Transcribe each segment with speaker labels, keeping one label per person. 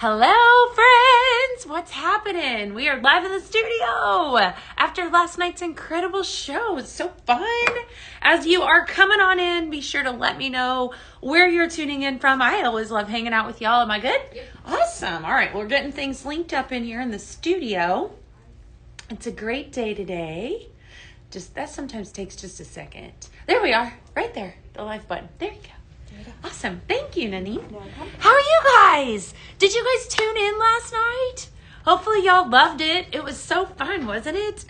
Speaker 1: Hello, friends! What's happening? We are live in the studio after last night's incredible show. It's so fun. As you are coming on in, be sure to let me know where you're tuning in from. I always love hanging out with y'all. Am I good?
Speaker 2: Yep.
Speaker 1: Awesome. All right, we're getting things linked up in here in the studio. It's a great day today. That sometimes takes just a second. There we are, right there, the live button. There you go. Awesome. Thank you, Nanine. How are you guys? Did you guys tune in last night? Hopefully y'all loved it. It was so fun, wasn't it?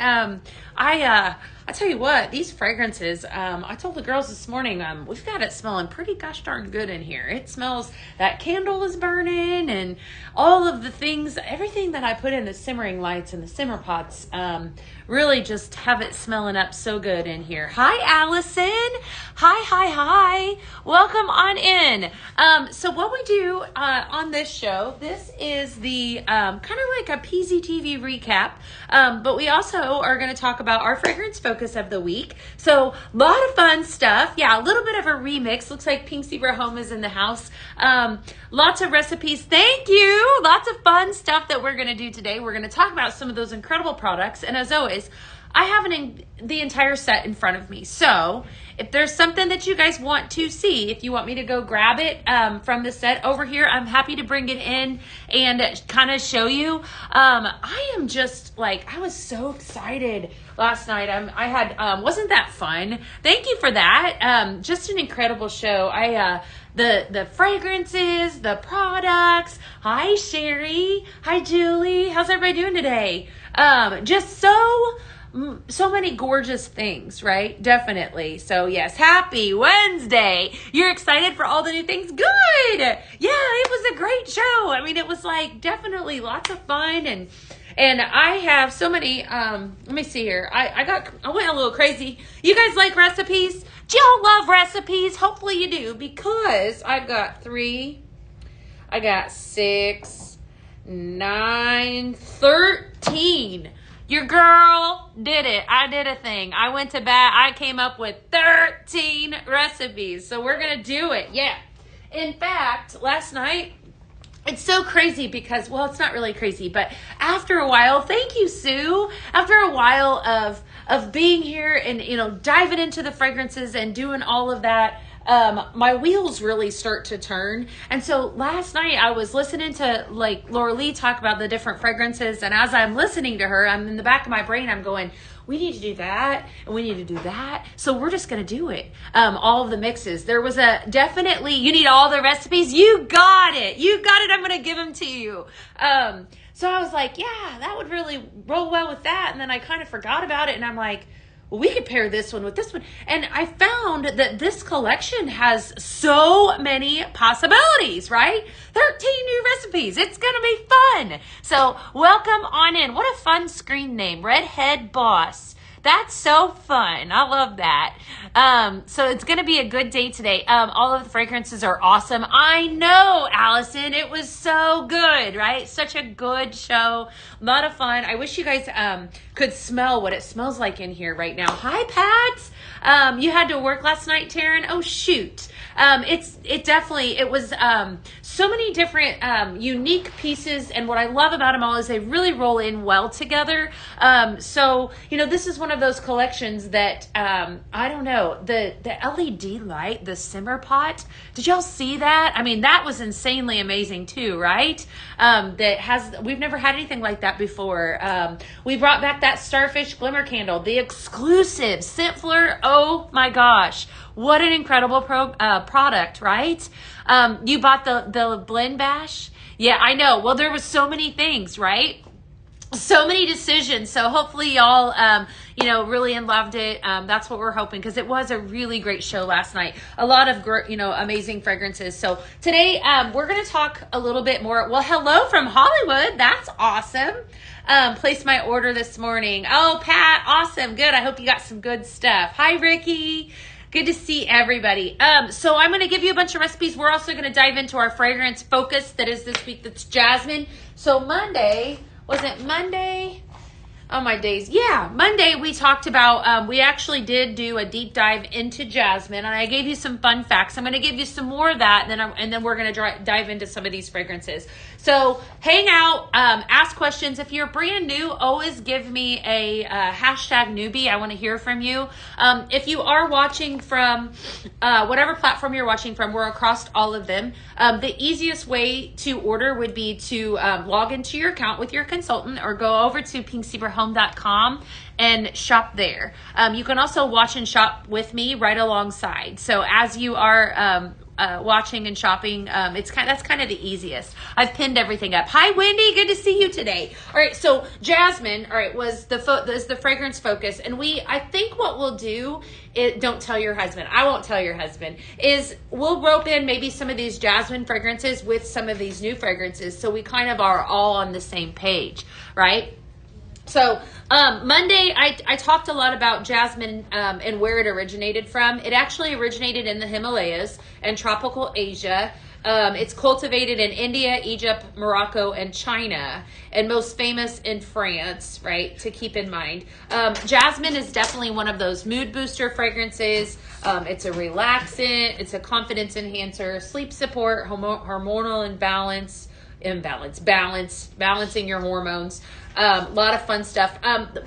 Speaker 1: I tell you what, these fragrances, I told the girls this morning, we've got it smelling pretty gosh darn good in here. It smells, that candle is burning and all of the things, everything that I put in the simmering lights and the simmer pots, really just have it smelling up so good in here. Hi, Allison. Hi. Welcome on in. So what we do on this show, this is the kind of like a PZTV recap, but we also are going to talk about our fragrance focus of the week. So a lot of fun stuff. Yeah, a little bit of a remix. Looks like Pink Zebra Home is in the house. Lots of recipes. Thank you. Lots of fun stuff that we're going to do today. We're going to talk about some of those incredible products. And as always, I have the entire set in front of me. So if there's something that you guys want to see, if you want me to go grab it from the set over here, I'm happy to bring it in and kind of show you. I am just like, I was so excited last night. Wasn't that fun? Thank you for that. Just an incredible show. The fragrances, the products. Hi, Sherry. Hi, Julie. How's everybody doing today? Just so many gorgeous things, right? Definitely. So yes, happy Wednesday. You're excited for all the new things? Good. Yeah, it was a great show. I mean, it was like definitely lots of fun and I have so many, let me see here. I went a little crazy. You guys like recipes? Do y'all love recipes? Hopefully you do, because I've got 6, 9, 13. Your girl did it. I did a thing. I went to bat. I came up with 13 recipes. So we're going to do it. Yeah. In fact, last night, it's so crazy because, well, it's not really crazy, but after a while, thank you, Sue. After a while of being here and, diving into the fragrances and doing all of that, my wheels really start to turn. And so last night I was listening to like Laura Lee talk about the different fragrances. And as I'm listening to her, I'm in the back of my brain, I'm going, we need to do that and we need to do that. So we're just going to do it. All of the mixes. There was you need all the recipes. You got it. I'm going to give them to you. So I was like, yeah, that would really roll well with that. And then I kind of forgot about it. And I'm like, well, we could pair this one with this one. And I found that this collection has so many possibilities, right? 13 new recipes. It's going to be fun. So welcome on in. What a fun screen name. Redhead Boss. That's so fun. I love that. So it's going to be a good day today. All of the fragrances are awesome. I know, Allison. It was so good, right? Such a good show. A lot of fun. I wish you guys could smell what it smells like in here right now. Hi, Pat. You had to work last night, Taryn? Oh, shoot. It was so many different unique pieces, and what I love about them all is they really roll in well together. So this is one of those collections that I don't know, the LED light, the simmer pot. Did y'all see that? I mean, that was insanely amazing too, right? We've never had anything like that before. We brought back that starfish glimmer candle, the exclusive scent fleur. Oh my gosh. What an incredible product, right? You bought the blend bash? Yeah, I know. Well, there was so many things, right? So many decisions. So hopefully y'all, really loved it. That's what we're hoping, because it was a really great show last night. A lot of, amazing fragrances. So today, we're going to talk a little bit more. Well, hello from Hollywood. That's awesome. Placed my order this morning. Oh, Pat, awesome. Good. I hope you got some good stuff. Hi, Ricky. Good to see everybody. So I'm going to give you a bunch of recipes. We're also going to dive into our fragrance focus that is this week. That's jasmine. So Monday, was it Monday? Oh, my days. Yeah, Monday we talked about, we actually did do a deep dive into jasmine, and I gave you some fun facts. I'm going to give you some more of that, and then we're going to dive into some of these fragrances. So hang out, ask questions. If you're brand new, always give me a hashtag newbie. I want to hear from you. If you are watching from whatever platform you're watching from, we're across all of them. The easiest way to order would be to log into your account with your consultant or go over to pinkzebrahome.com and shop there. You can also watch and shop with me right alongside. So as you are watching and shopping, that's kind of the easiest. I've pinned everything up. Hi, Wendy. Good to see you today. All right. So jasmine, all right, was the fragrance focus. And I think what we'll do is, don't tell your husband. I won't tell your husband, is we'll rope in maybe some of these jasmine fragrances with some of these new fragrances. So we kind of are all on the same page, right? So Monday, I talked a lot about jasmine and where it originated from. It actually originated in the Himalayas and tropical Asia. It's cultivated in India, Egypt, Morocco, and China, and most famous in France, right, to keep in mind. Jasmine is definitely one of those mood booster fragrances. It's a relaxant, it's a confidence enhancer, sleep support, hormonal balancing your hormones. A lot of fun stuff.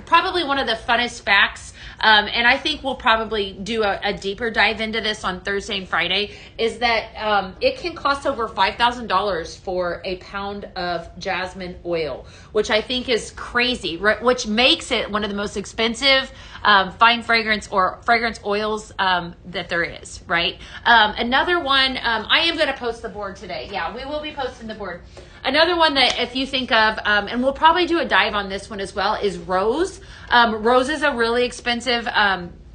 Speaker 1: Probably one of the funnest facts, and I think we'll probably do a deeper dive into this on Thursday and Friday, is that it can cost over $5,000 for a pound of jasmine oil, which I think is crazy, right? Which makes it one of the most expensive fine fragrance or fragrance oils that there is, right? Another one, I am going to post the board today. Yeah, we will be posting the board. Another one that if you think of, and we'll probably do a dive on this one as well, is rose. Rose is a really expensive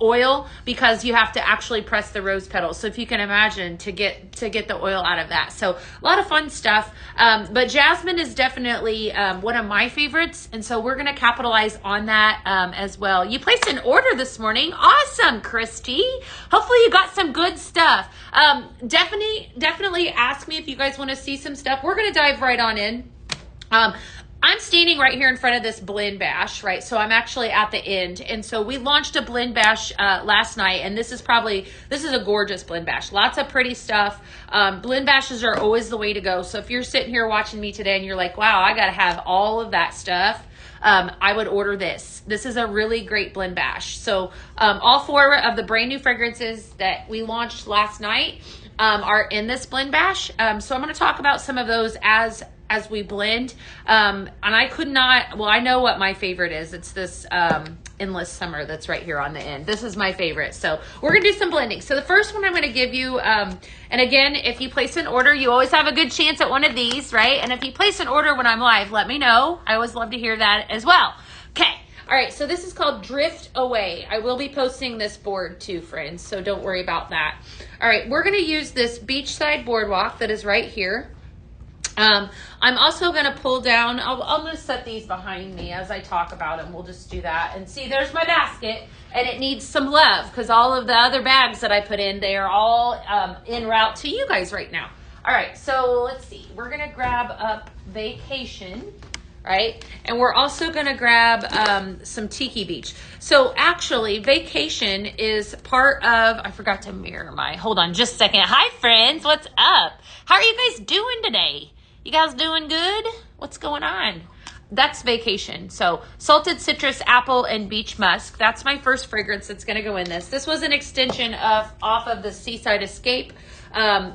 Speaker 1: oil because you have to actually press the rose petals. So if you can imagine to get the oil out of that. So a lot of fun stuff. But jasmine is definitely one of my favorites. And so we're going to capitalize on that as well. You placed an order this morning. Awesome, Christy. Hopefully you got some good stuff. Definitely ask me if you guys want to see some stuff. We're going to dive right on in. I'm standing right here in front of this blend bash, right? So I'm actually at the end. And so we launched a blend bash last night, and this is a gorgeous blend bash. Lots of pretty stuff. Blend bashes are always the way to go. So if you're sitting here watching me today and you're like, wow, I got to have all of that stuff, I would order this. This is a really great blend bash. So all 4 of the brand new fragrances that we launched last night are in this blend bash. So I'm going to talk about some of those as we blend. And I know what my favorite is. It's this Endless Summer that's right here on the end. This is my favorite. So we're going to do some blending. So the first one I'm going to give you, and again, if you place an order, you always have a good chance at one of these, right? And if you place an order when I'm live, let me know. I always love to hear that as well. Okay. All right. So this is called Drift Away. I will be posting this board too, friends. So don't worry about that. All right. We're going to use this Beachside Boardwalk that is right here. I'm also going to pull down, I'm going to set these behind me as I talk about them. We'll just do that. And see, there's my basket, and it needs some love because all of the other bags that I put in, they are all en route to you guys right now. All right, so let's see. We're going to grab up Vacation, right? And we're also going to grab some Tiki Beach. So actually, Vacation is part of, I forgot to mirror hold on just a second. Hi, friends. What's up? How are you guys doing today? You guys doing good? What's going on? That's Vacation. So salted citrus, apple, and beach musk. That's my first fragrance that's going to go in this. This was an extension off of the Seaside Escape.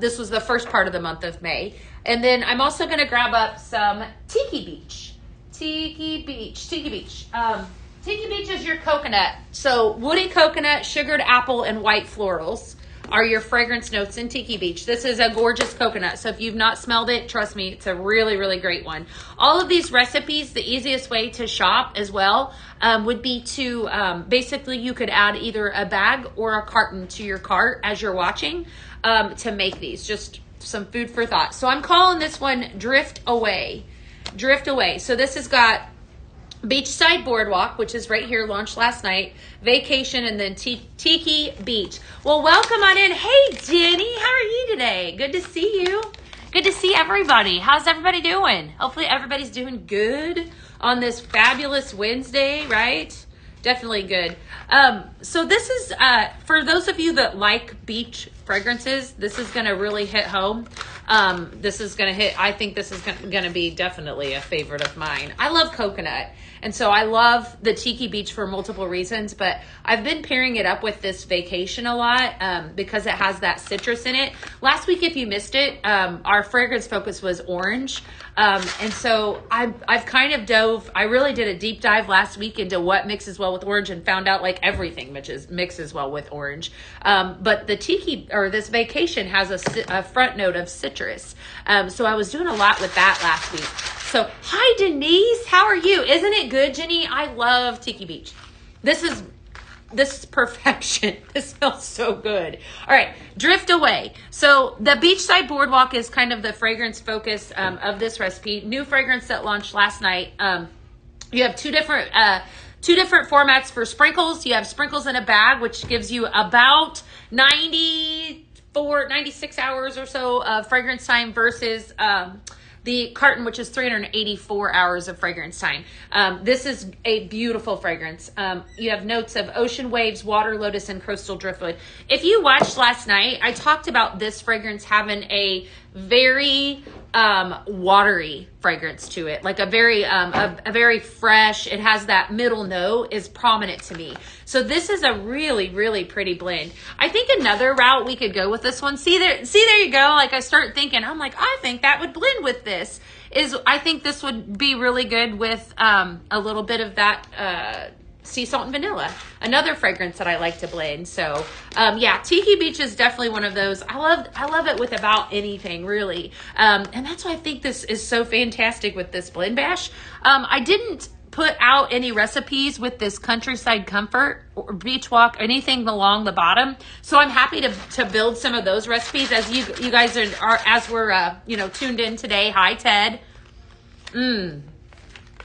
Speaker 1: This was the first part of the month of May. And then I'm also going to grab up some Tiki Beach. Tiki Beach. Tiki Beach is your coconut. So woody coconut, sugared apple, and white florals are your fragrance notes in Tiki Beach. This is a gorgeous coconut. So if you've not smelled it, trust me, it's a really, really great one. All of these recipes, the easiest way to shop as well would be to basically you could add either a bag or a carton to your cart as you're watching to make these. Just some food for thought. So I'm calling this one Drift Away. Drift Away. So this has got Beachside Boardwalk, which is right here, launched last night, Vacation, and then Tiki Beach. Well, welcome on in. Hey, Jenny, how are you today? Good to see you. Good to see everybody. How's everybody doing? Hopefully everybody's doing good. on this fabulous Wednesday, right? Definitely good. So this is, for those of you that like beach fragrances, this is going to really hit home. This is going to hit, I think this is going to be definitely a favorite of mine. I love coconut. And so I love the Tiki Beach for multiple reasons, but I've been pairing it up with this Vacation a lot because it has that citrus in it. Last week, if you missed it, our fragrance focus was orange. And so I've kind of I really did a deep dive last week into what mixes well with orange and found out like everything mixes well with orange. But the Tiki, or this Vacation, has a front note of citrus. So I was doing a lot with that last week. So, hi Denise, how are you? Isn't it good, Jenny? I love Tiki Beach. This is perfection. This smells so good. All right, Drift Away. So the Beachside Boardwalk is kind of the fragrance focus of this recipe. New fragrance that launched last night. You have two different formats for sprinkles. You have sprinkles in a bag, which gives you about 96 hours or so of fragrance time versus the carton, which is 384 hours of fragrance time. This is a beautiful fragrance. You have notes of ocean waves, water, lotus, and coastal driftwood. If you watched last night, I talked about this fragrance having a very watery fragrance to it, like a very fresh. It has that middle note is prominent to me. So this is a really, really pretty blend. I think another route we could go with this one. See there you go. Like I start thinking, I'm like, I think that would blend with this. I think this would be really good with a little bit of that sea salt and vanilla, another fragrance that I like to blend. So yeah, Tiki Beach is definitely one of those. I love it with about anything, really. And that's why I think this is so fantastic with this blend bash. I didn't put out any recipes with this Countryside Comfort or Beach Walk, anything along the bottom. So I'm happy to build some of those recipes as you guys are as we're tuned in today. Hi Ted.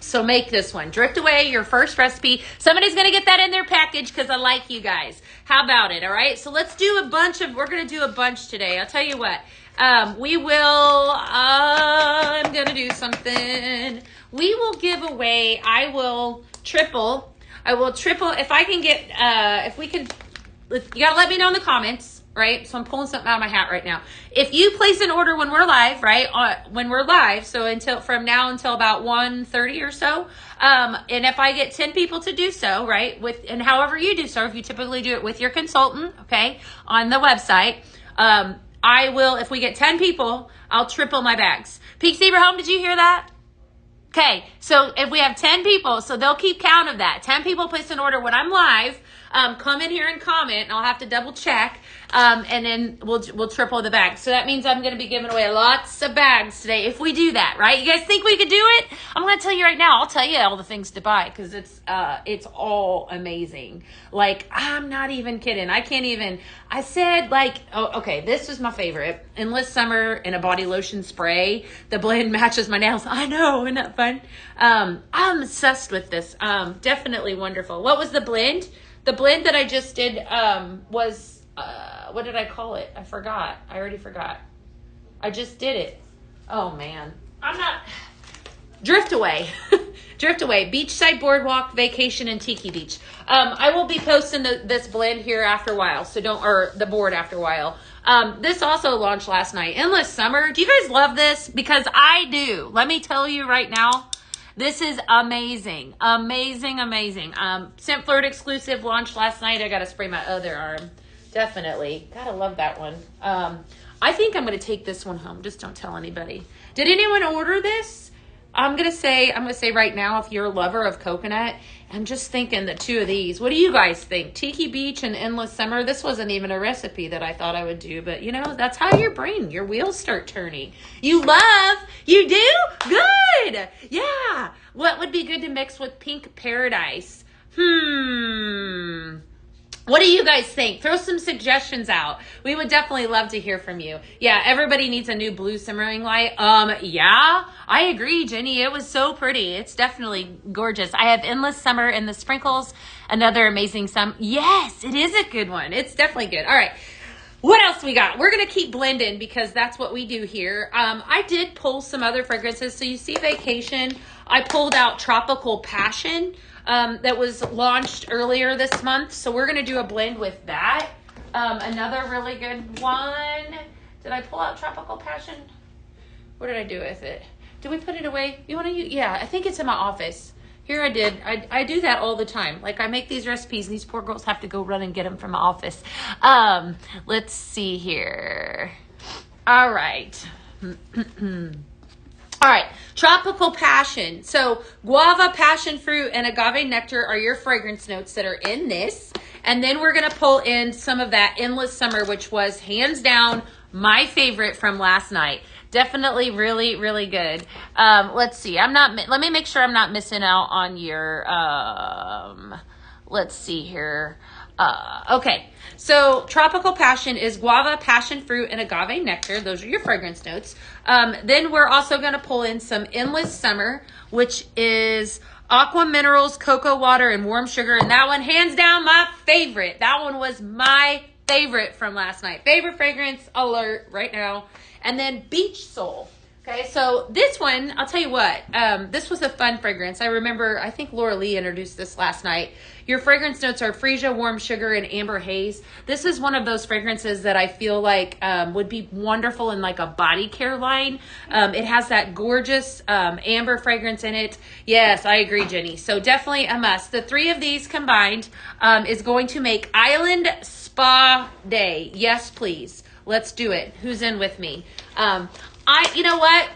Speaker 1: So make this one. Drift Away, your first recipe. Somebody's going to get that in their package because I like you guys. How about it? All right. So let's do we're going to do a bunch today. I'll tell you what. I'm going to do something. We will give away, I will triple. If I can get, if we can, you got to let me know in the comments. Right? So I'm pulling something out of my hat right now. If you place an order when we're live, right? So from now until about 1:30 or so. And if I get 10 people to do so, right? And however you do so, if you typically do it with your consultant, okay, on the website, I will, if we get 10 people, I'll triple my bags. Peak Zebra Home, did you hear that? Okay, so if we have 10 people, so they'll keep count of that. 10 people place an order when I'm live. Come in here and comment, and I'll have to double check, and then we'll triple the bags. So that means I'm going to be giving away lots of bags today if we do that, right? You guys think we could do it? I'm going to tell you right now. I'll tell you all the things to buy because it's all amazing. Like, I'm not even kidding. I said okay, this is my favorite. Endless Summer in a body lotion spray. The blend matches my nails. I know, isn't that fun? I'm obsessed with this. Definitely wonderful. What was the blend? The blend that I just did was, what did I call it? I forgot. I already forgot. I just did it. Oh, man. Drift Away. Drift Away. Beachside Boardwalk, Vacation, and Tiki Beach. I will be posting this blend here after a while, or the board after a while. This also launched last night. Endless Summer. Do you guys love this? Because I do. Let me tell you right now. This is amazing. Amazing, amazing. Scent Flirt exclusive launched last night. I got to spray my other arm. Definitely. Gotta love that one. I think I'm going to take this one home. Just don't tell anybody. Did anyone order this? I'm going to say right now, if you're a lover of coconut, I'm just thinking the two of these. What do you guys think? Tiki Beach and Endless Summer. This wasn't even a recipe that I thought I would do, but that's how your wheels start turning. You do? Good. Yeah. What would be good to mix with Pink Paradise? What do you guys think? Throw some suggestions out. We would definitely love to hear from you. Yeah, everybody needs a new blue simmering light. Yeah, I agree, Jenny. It was so pretty. It's definitely gorgeous. I have Endless Summer in the sprinkles. Another amazing Yes, it is a good one. It's definitely good. All right. What else we got? We're going to keep blending because that's what we do here. I did pull some other fragrances. So you see Vacation. I pulled out Tropical Passion that was launched earlier this month. So we're going to do a blend with that. Another really good one. Did I pull out Tropical Passion? What did I do with it? Did we put it away? You want to use? Yeah, I think it's in my office. Here I did. I do that all the time. Like I make these recipes and these poor girls have to go run and get them from my office. Let's see here. All right. All right. Tropical Passion. So guava, passion fruit, and agave nectar are your fragrance notes that are in this. And then we're going to pull in some of that Endless Summer, which was hands down my favorite from last night. Definitely really, really good. Let's see. Let me make sure I'm not missing out on your, let's see here. Okay. So Tropical Passion is guava, passion fruit, and agave nectar. Those are your fragrance notes. Then we're also going to pull in some Endless Summer, which is aqua minerals, cocoa water, and warm sugar. And that one, hands down, my favorite. That one was my favorite from last night. Favorite fragrance alert right now. And then Beach Soul. Okay, so this one, I'll tell you what, this was a fun fragrance. I remember, I think Laura Lee introduced this last night. Your fragrance notes are freesia, warm sugar, and amber haze. This is one of those fragrances that I feel like would be wonderful in like a body care line. It has that gorgeous amber fragrance in it. Yes, I agree, Jenny. So definitely a must. The three of these combined is going to make Island Spa Day. Yes, please. Let's do it. Who's in with me? You know what?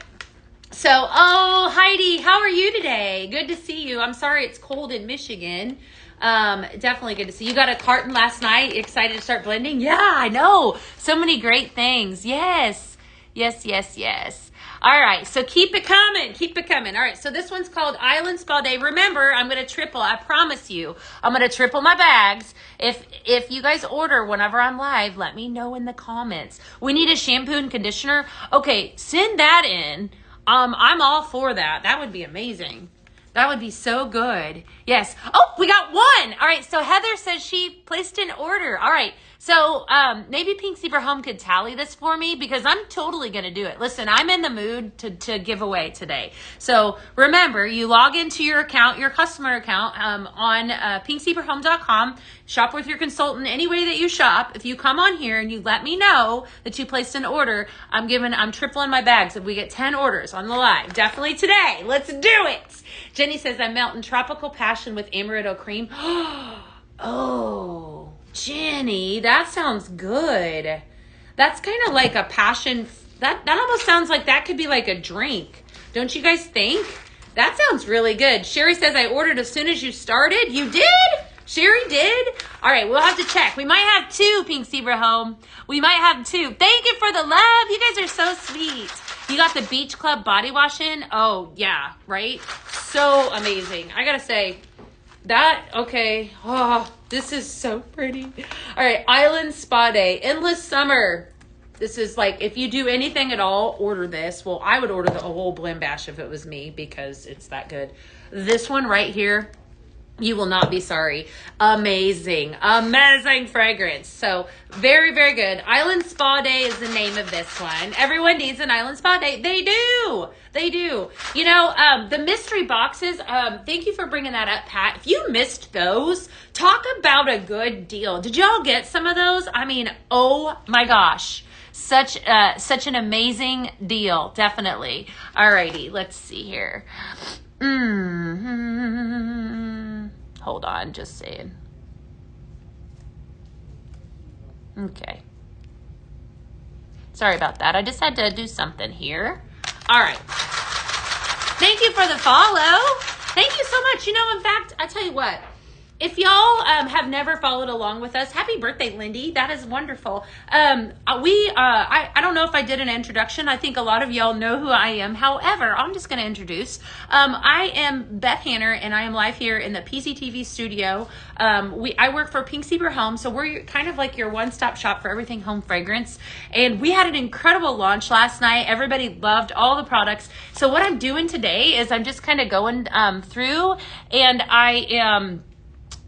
Speaker 1: So, Heidi, how are you today? Good to see you. I'm sorry it's cold in Michigan. Definitely good to see you. Got a carton last night. Excited to start blending? Yeah, I know. So many great things. Yes. Yes, yes, yes. All right, so keep it coming. Keep it coming. All right, so this one's called Island Spa Day. Remember, I'm going to triple. I promise you. I'm going to triple my bags. If you guys order whenever I'm live, let me know in the comments. We need a shampoo and conditioner. Okay, send that in. I'm all for that. That would be amazing. That would be so good. Yes. Oh, we got one. All right, so Heather says she placed an order. All right. So maybe Pink Zebra Home could tally this for me because I'm totally going to do it. Listen, I'm in the mood to give away today. So remember, you log into your account, your customer account on pinkzebrahome.com. Shop with your consultant any way that you shop. If you come on here and you let me know that you placed an order, I'm tripling my bags if we get 10 orders on the live. Definitely today. Let's do it. Jenny says, I'm melting Tropical Passion with Amaretto cream. Oh, Jenny, that sounds good. That's kind of like a passion. That almost sounds like that could be like a drink. Don't you guys think? That sounds really good. Sherry says, I ordered as soon as you started. You did? Sherry did? All right, we'll have to check. We might have two, Pink Zebra Home. We might have two. Thank you for the love. You guys are so sweet. You got the Beach Club body wash in? Oh, yeah, right? So amazing. I got to say, okay. Oh, this is so pretty. All right, Island Spa Day. Endless Summer. This is like, if you do anything at all, order this. Well, I would order the whole blend bash if it was me because it's that good. This one right here, you will not be sorry. Amazing. Amazing fragrance. So very, very good. Island Spa Day is the name of this one. Everyone needs an Island Spa Day. They do. They do. You know, the mystery boxes, thank you for bringing that up, Pat. If you missed those, talk about a good deal. Did y'all get some of those? I mean, oh my gosh. Such an amazing deal. Definitely. Alrighty. Let's see here. Hold on, just saying. Okay. Sorry about that. I just had to do something here. All right. Thank you for the follow. Thank you so much. You know, in fact, I tell you what. If y'all have never followed along with us, happy birthday, Lindy. That is wonderful. I don't know if I did an introduction. I think a lot of y'all know who I am. However, I'm just going to introduce. I am Beth Hanner, and I am live here in the PZTV studio. I work for Pink Zebra Home, so we're kind of like your one-stop shop for everything home fragrance. And we had an incredible launch last night. Everybody loved all the products. So what I'm doing today is I'm just kind of going through, and I am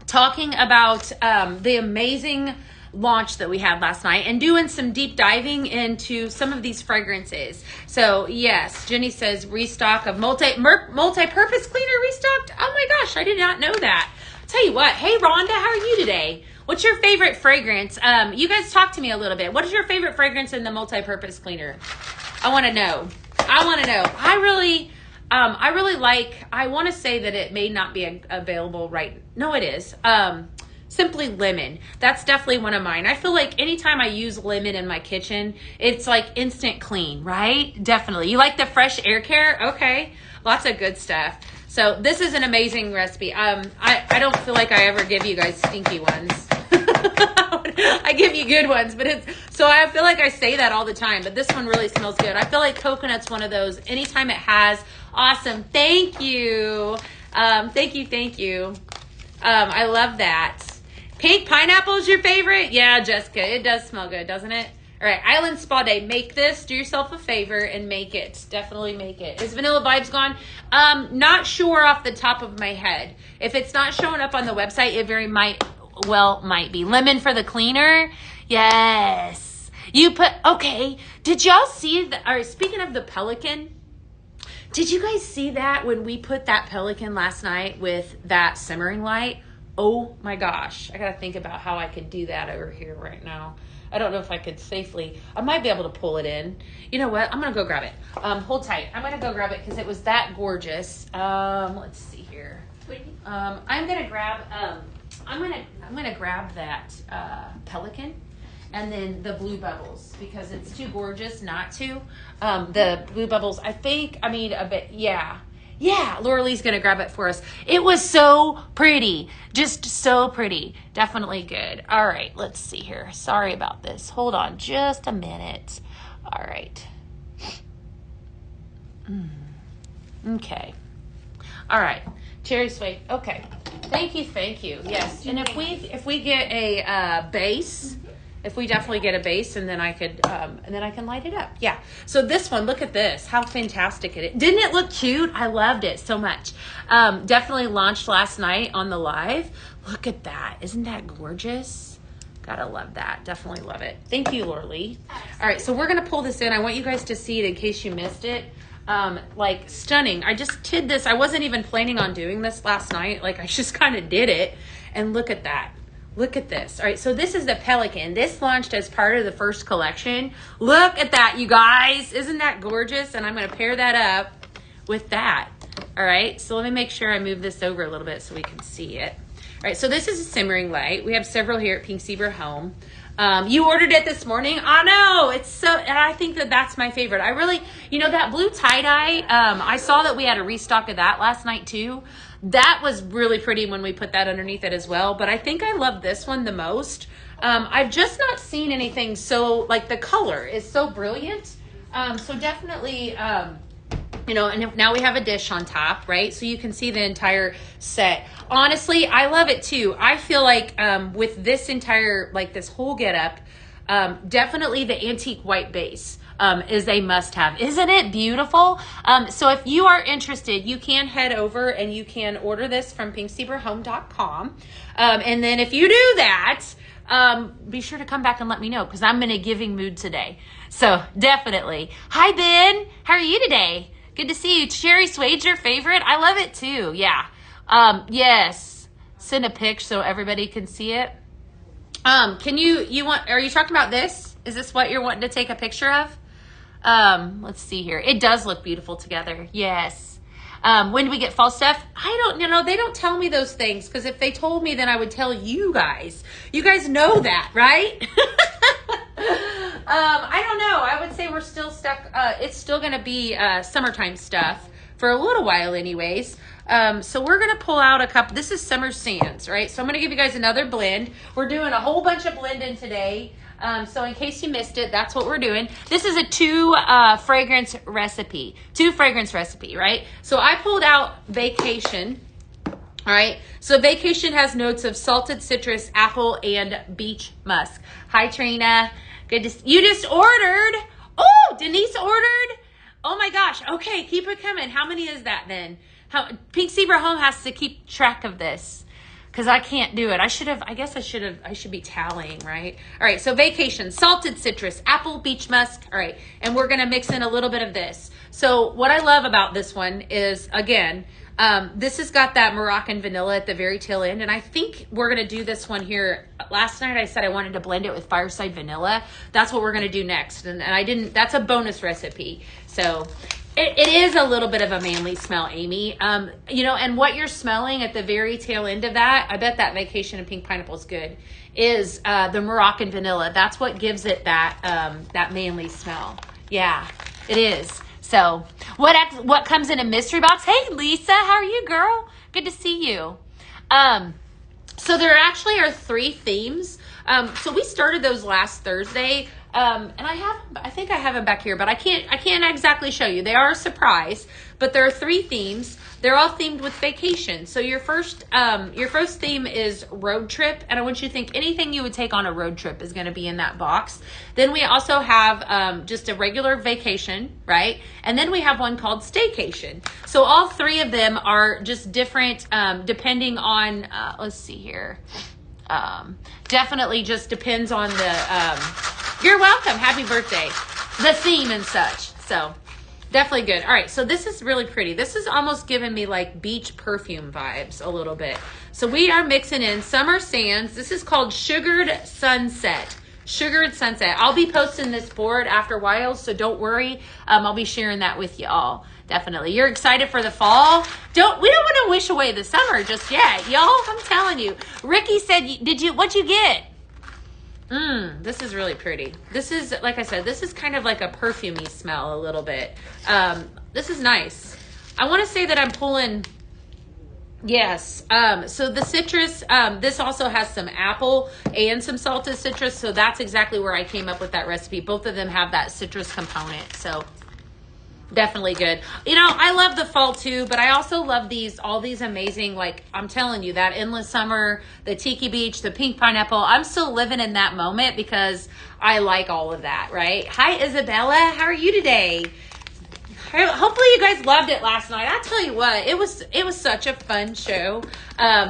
Speaker 1: talking about the amazing launch that we had last night and doing some deep diving into some of these fragrances. So yes, Jenny says restock of multi-purpose cleaner restocked. Oh my gosh, I did not know that. I'll tell you what, hey Rhonda, how are you today? What's your favorite fragrance? You guys talk to me a little bit. What is your favorite fragrance in the multi-purpose cleaner? I want to know. I really like, I want to say that it may not be available right. No, it is. Simply Lemon. That's definitely one of mine. I feel like anytime I use lemon in my kitchen, it's like instant clean, right? Definitely. You like the fresh air care? Okay. Lots of good stuff. So this is an amazing recipe. I don't feel like I ever give you guys stinky ones. I give you good ones, but so I feel like I say that all the time, but this one really smells good. I feel like coconut's one of those. Anytime it has, awesome. Thank you. Thank you. I love that. Pink pineapple is your favorite? Yeah, Jessica, it does smell good, doesn't it? All right, Island Spa Day. Make this. Do yourself a favor and make it. Definitely make it. Is Vanilla Vibes gone? Not sure off the top of my head. If it's not showing up on the website, it very might be. Lemon for the cleaner? Yes. Okay. Did y'all see that? All right, speaking of the pelican, did you guys see that when we put that pelican last night with that simmering light? Oh my gosh. I got to think about how I could do that over here right now. I don't know if I could safely. I might be able to pull it in. You know what? I'm going to go grab it. Hold tight. I'm going to go grab it because it was that gorgeous. Let's see here. I'm going to grab I'm gonna grab that pelican and then the blue bubbles because it's too gorgeous not to. The blue bubbles, a bit, yeah. Laura Lee's gonna grab it for us. It was so pretty, just so pretty. Definitely good. All right, let's see here. Sorry about this. Hold on just a minute. All right. Okay. All right. Cherry Sweet. Okay. Thank you. Yes. And if we get a base, if we definitely get a base, and then I can light it up. Yeah. So this one, look at this. How fantastic it is. Didn't it look cute? I loved it so much. Definitely launched last night on the live. Look at that. Isn't that gorgeous? Gotta love that. Definitely love it. Thank you, Laura Lee. All right. So we're going to pull this in. I want you guys to see it in case you missed it. Like stunning. I just did this. I wasn't even planning on doing this last night. Like I just kind of did it. And look at that. Look at this. All right. So this is the Pelican. This launched as part of the first collection. Look at that, you guys. Isn't that gorgeous? And I'm going to pair that up with that. All right. So let me make sure I move this over a little bit so we can see it. All right. So this is a simmering light. We have several here at Pink Zebra Home. You ordered it this morning. I know it's so, and I think that that's my favorite. I really, that blue tie-dye, I saw that we had a restock of that last night too. That was really pretty when we put that underneath it as well. But I think I love this one the most. I've just not seen anything so, like the color is so brilliant. So definitely, and now we have a dish on top, right? So you can see the entire set. Honestly, I love it too. I feel like with this entire, like this whole getup, definitely the antique white base is a must-have. Isn't it beautiful? So if you are interested, you can head over and you can order this from pinkzebrahome.com. And then if you do that, be sure to come back and let me know because I'm in a giving mood today. So definitely. Hi, Ben. How are you today? Good to see you. Cherry Suede's your favorite? I love it too. Yeah. Yes. Send a pic so everybody can see it. Are you talking about this? Is this what you're wanting to take a picture of? Let's see here. It does look beautiful together. Yes. When do we get fall stuff? I don't, they don't tell me those things because if they told me, then I would tell you guys. You guys know that, right? I don't know. I would say we're still stuck. It's still going to be summertime stuff for a little while anyways. So we're going to pull out a couple. This is Summer Sands, right? So I'm going to give you guys another blend. We're doing a whole bunch of blending today. So in case you missed it, that's what we're doing. This is a two fragrance recipe, right? So I pulled out Vacation. All right. So Vacation has notes of salted citrus, apple, and beach musk. Hi, Trina. Good to see you. Just ordered. Oh, Denise ordered. Oh my gosh. Okay. Keep it coming. How many is that then? Pink Zebra Home has to keep track of this. because I can't do it. I should be tallying, right? All right, so vacation, salted citrus, apple, beach musk. All right, and we're going to mix in a little bit of this. So what I love about this one is, again, this has got that Moroccan vanilla at the very tail end. And I think we're going to do this one here. Last night I said I wanted to blend it with Fireside Vanilla. That's what we're going to do next. And I didn't, that's a bonus recipe. So it is a little bit of a manly smell, Amy. You know, and what you're smelling at the very tail end of that, I bet that Vacation and Pink Pineapple is good, is the Moroccan vanilla. That's what gives it that, that manly smell. Yeah, it is. So what comes in a mystery box? Hey, Lisa, how are you, girl? Good to see you. So there actually are 3 themes. So we started those last Thursday. And I think I have them back here, but I can't exactly show you. They are a surprise, but there are 3 themes. They're all themed with vacation. So your first theme is road trip. And I want you to think anything you would take on a road trip is going to be in that box. Then we also have, just a regular vacation, right? And then we have one called staycation. So all 3 of them are just different, depending on, let's see here. Definitely just depends on the, you're welcome. Happy birthday. The theme and such. So definitely good. All right. So this is really pretty. This is almost giving me like beach perfume vibes a little bit. So we are mixing in Summer Sands. This is called Sugared Sunset. Sugared Sunset. I'll be posting this board after a while, so don't worry. I'll be sharing that with you all. Definitely. You're excited for the fall? We don't want to wish away the summer just yet, y'all. I'm telling you. Ricky said, what'd you get? This is really pretty. This is, like I said, this is kind of like a perfumey smell a little bit. This is nice. I want to say that I'm pulling, yes. So the citrus, this also has some apple and some salted citrus. So that's exactly where I came up with that recipe. Both of them have that citrus component. So definitely good. You know, I love the fall too, but I also love all these amazing, like I'm telling you, that endless summer, the tiki beach, the pink pineapple. I'm still living in that moment because I like all of that, right? Hi, Isabella. How are you today? Hopefully you guys loved it last night. I tell you what, it was such a fun show,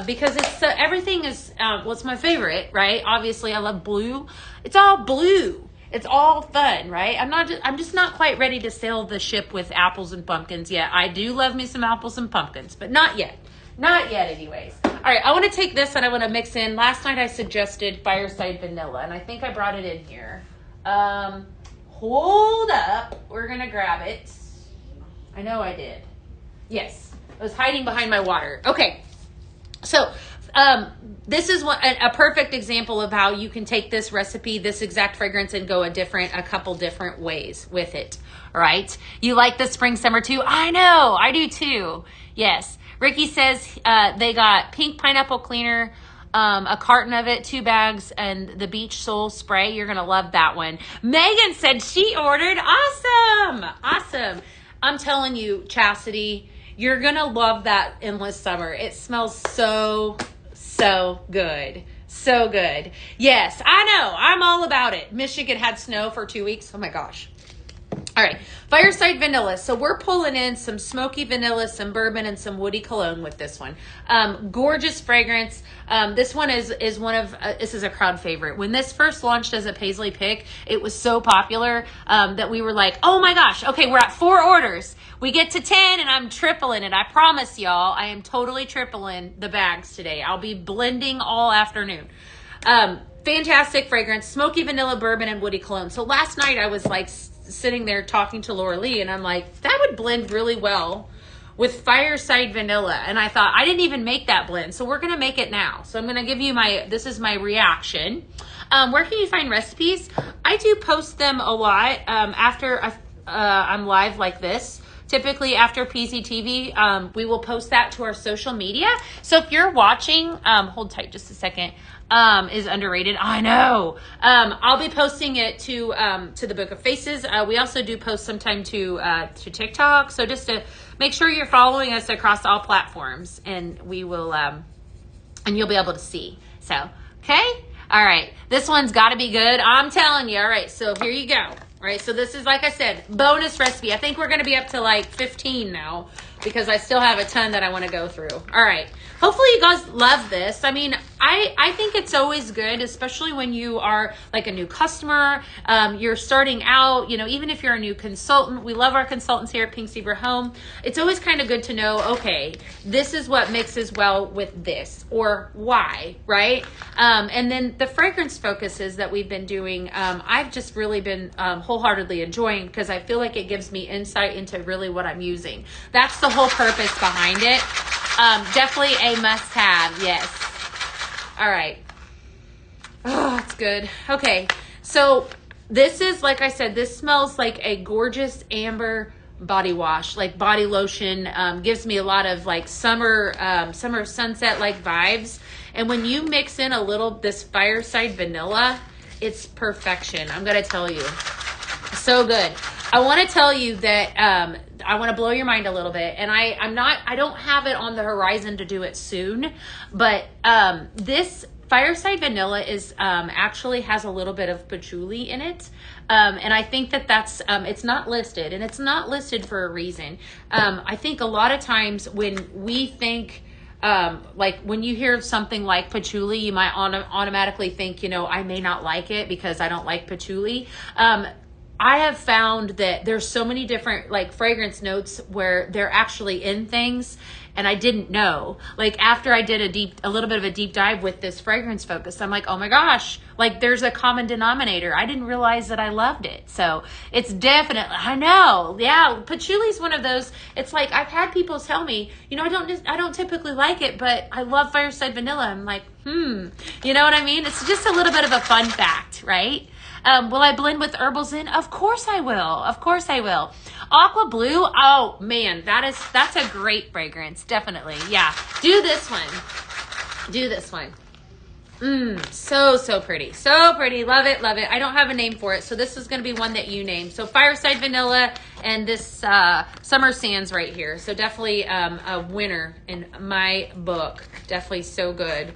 Speaker 1: because everything is, what's my favorite, right? Obviously I love blue. It's all blue. It's all fun, right? I'm just not quite ready to sail the ship with apples and pumpkins yet. I do love me some apples and pumpkins, but not yet. Not yet anyways. All right, I want to take this and I want to mix in. Last night I suggested Fireside Vanilla, and I think I brought it in here. Hold up. We're going to grab it. I know I did. Yes. I was hiding behind my water. Okay. So, this is a perfect example of how you can take this recipe, this exact fragrance, and go a couple different ways with it. All right. You like the spring summer too? I know. I do too. Yes. Ricky says, they got pink pineapple cleaner, a carton of it, 2 bags, and the beach soul spray. You're going to love that one. Megan said she ordered. Awesome. Awesome. I'm telling you, Chastity, you're going to love that endless summer. It smells so good. So good. Yes, I know. I'm all about it. Michigan had snow for 2 weeks. Oh my gosh. All right. Fireside Vanilla. So we're pulling in some smoky vanilla, some bourbon, and some woody cologne with this one. Gorgeous fragrance. This one is one of, this is a crowd favorite. When this first launched as a Paisley pick, it was so popular that we were like, oh my gosh, okay, we're at 4 orders. We get to 10 and I'm tripling it. I promise y'all, I am totally tripling the bags today. I'll be blending all afternoon. Fantastic fragrance, smoky vanilla, bourbon, and woody cologne. So last night I was like sitting there talking to Laura Lee and I'm like, that would blend really well with Fireside Vanilla. And I thought, I didn't even make that blend. So we're going to make it now. So I'm going to give you this is my reaction. Where can you find recipes? I do post them a lot after I'm live like this. Typically after PZTV, we will post that to our social media. So if you're watching, hold tight just a second, is underrated. I know. I'll be posting it to the Book of Faces. We also do post sometime to TikTok. So just to make sure you're following us across all platforms, and we will, and you'll be able to see. So, okay. All right. This one's got to be good. I'm telling you. All right. So here you go. All right. So this is, like I said, bonus recipe. I think we're going to be up to like 15 now because I still have a ton that I want to go through. All right. Hopefully you guys love this. I mean, I think it's always good, especially when you are like a new customer, you're starting out, you know, even if you're a new consultant. We love our consultants here at Pink Zebra Home. It's always kind of good to know, okay, this is what mixes well with this, or why, right? And then the fragrance focuses that we've been doing, I've just really been wholeheartedly enjoying, because I feel like it gives me insight into really what I'm using. That's the whole purpose behind it. Definitely a must-have, yes. All right. Oh, it's good. Okay, so this is, like I said, this smells like a gorgeous amber body wash, like body lotion. Gives me a lot of like summer sunset like vibes. And when you mix in a little this Fireside Vanilla, it's perfection. I'm gonna tell you, so good. I want to tell you that I want to blow your mind a little bit, and I don't have it on the horizon to do it soon, but this Fireside Vanilla is actually has a little bit of patchouli in it, and I think that that's it's not listed, and it's not listed for a reason. I think a lot of times when we think like when you hear of something like patchouli, you might automatically think, you know, I may not like it because I don't like patchouli. I have found that there's so many different like fragrance notes where they're actually in things, and I didn't know. Like after I did a little bit of a deep dive with this fragrance focus, I'm like, oh my gosh, like there's a common denominator. I didn't realize that I loved it. So it's definitely, I know, yeah, patchouli is one of those. It's like I've had people tell me, you know, I don't typically like it, but I love Fireside Vanilla. I'm like, you know what I mean? It's just a little bit of a fun fact, right? Will I blend with herbals in? Of course I will. Of course I will. Aqua Blue. Oh man, that's a great fragrance. Definitely. Yeah. Do this one. Do this one. So pretty. So pretty. Love it. Love it. I don't have a name for it, so this is going to be one that you name. So Fireside Vanilla and this Summer Sands right here. So definitely a winner in my book. Definitely so good.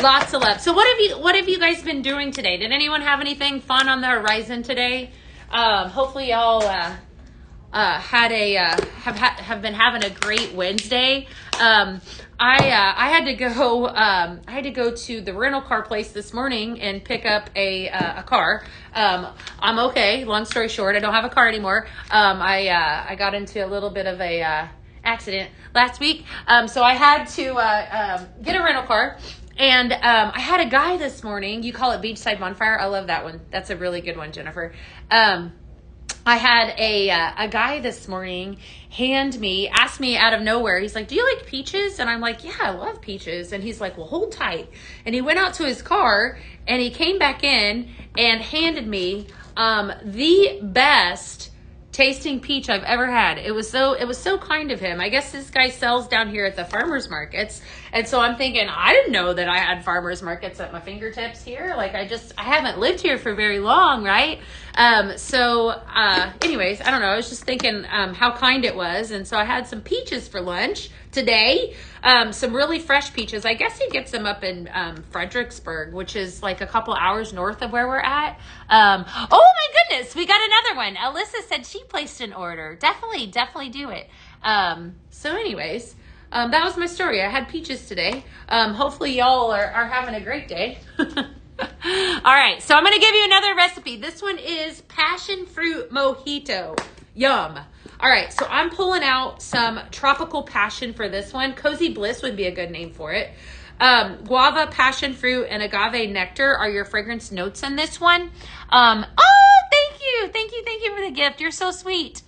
Speaker 1: Lots of love. So what have you guys been doing today? Did anyone have anything fun on the horizon today? Hopefully y'all have been having a great Wednesday. I had to go to the rental car place this morning and pick up a car. I'm okay. Long story short, I don't have a car anymore. I got into a little bit of a accident last week, so I had to get a rental car. And I had a guy this morning. You call it Beachside Bonfire. I love that one. That's a really good one, Jennifer. I had a guy this morning ask me out of nowhere. He's like, do you like peaches? And I'm like, yeah, I love peaches. And he's like, well, hold tight. And he went out to his car and he came back in and handed me the best tasting peach I've ever had. It was so kind of him. I guess this guy sells down here at the farmers markets. And so I'm thinking, I didn't know that I had farmers markets at my fingertips here. Like I haven't lived here for very long, right? Anyways, I don't know. I was just thinking how kind it was. And so I had some peaches for lunch today. Some really fresh peaches. I guess he gets them up in Fredericksburg, which is like a couple hours north of where we're at. Oh my goodness, we got another one. Alyssa said she placed an order. Definitely do it. So anyways, that was my story. I had peaches today. Hopefully y'all are having a great day. All right, so I'm going to give you another recipe. This one is passion fruit mojito. Yum. All right, so I'm pulling out some tropical passion for this one. Cozy Bliss would be a good name for it. Guava, passion fruit, and agave nectar are your fragrance notes in this one. Thank you for the gift. You're so sweet.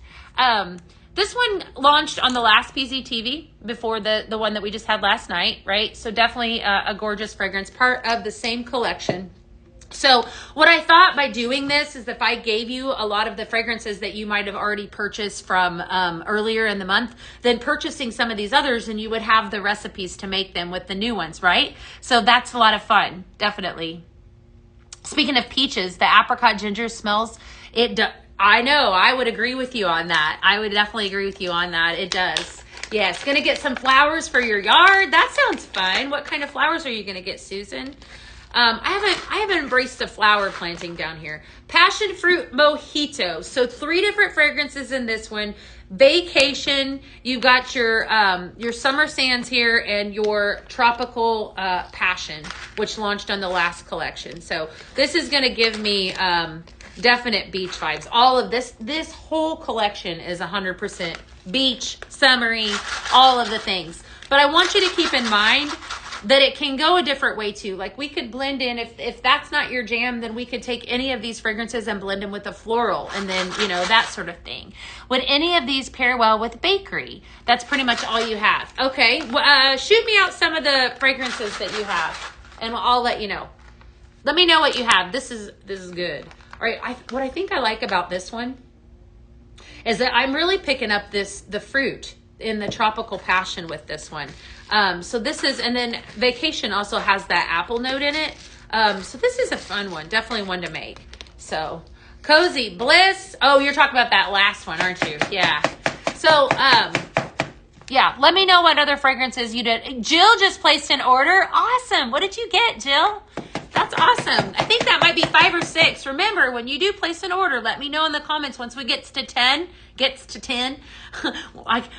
Speaker 1: This one launched on the last PZTV before the one that we just had last night, right? So definitely a gorgeous fragrance, part of the same collection. So what I thought by doing this is if I gave you a lot of the fragrances that you might have already purchased from earlier in the month, then purchasing some of these others, and you would have the recipes to make them with the new ones, right? So that's a lot of fun, definitely. Speaking of peaches, the apricot ginger smells, I know, I would agree with you on that. I would definitely agree with you on that. It does. Yes, gonna get some flowers for your yard. That sounds fun. What kind of flowers are you gonna get, Susan? I haven't embraced the flower planting down here. Passion fruit mojito. So 3 different fragrances in this one. Vacation. You've got your summer sands here and your tropical passion, which launched on the last collection. So this is going to give me definite beach vibes. All of this whole collection is 100% beach, summery, all of the things. But I want you to keep in mind that it can go a different way too. Like we could blend in, if that's not your jam, then we could take any of these fragrances and blend them with a floral and then, you know, that sort of thing. Would any of these pair well with bakery? That's pretty much all you have. Okay, shoot me out some of the fragrances that you have and I'll let you know. Let me know what you have. This is good. All right, what I think I like about this one is that I'm really picking up the fruit in the tropical passion with this one. So this is, and then vacation also has that apple note in it. So this is a fun one, definitely one to make. So cozy bliss. Oh, you're talking about that last one, aren't you? Yeah. So, yeah, let me know what other fragrances you did. Jill just placed an order. Awesome. What did you get, Jill? That's awesome. I think that might be 5 or 6. Remember, when you do place an order, let me know in the comments once we get to 10.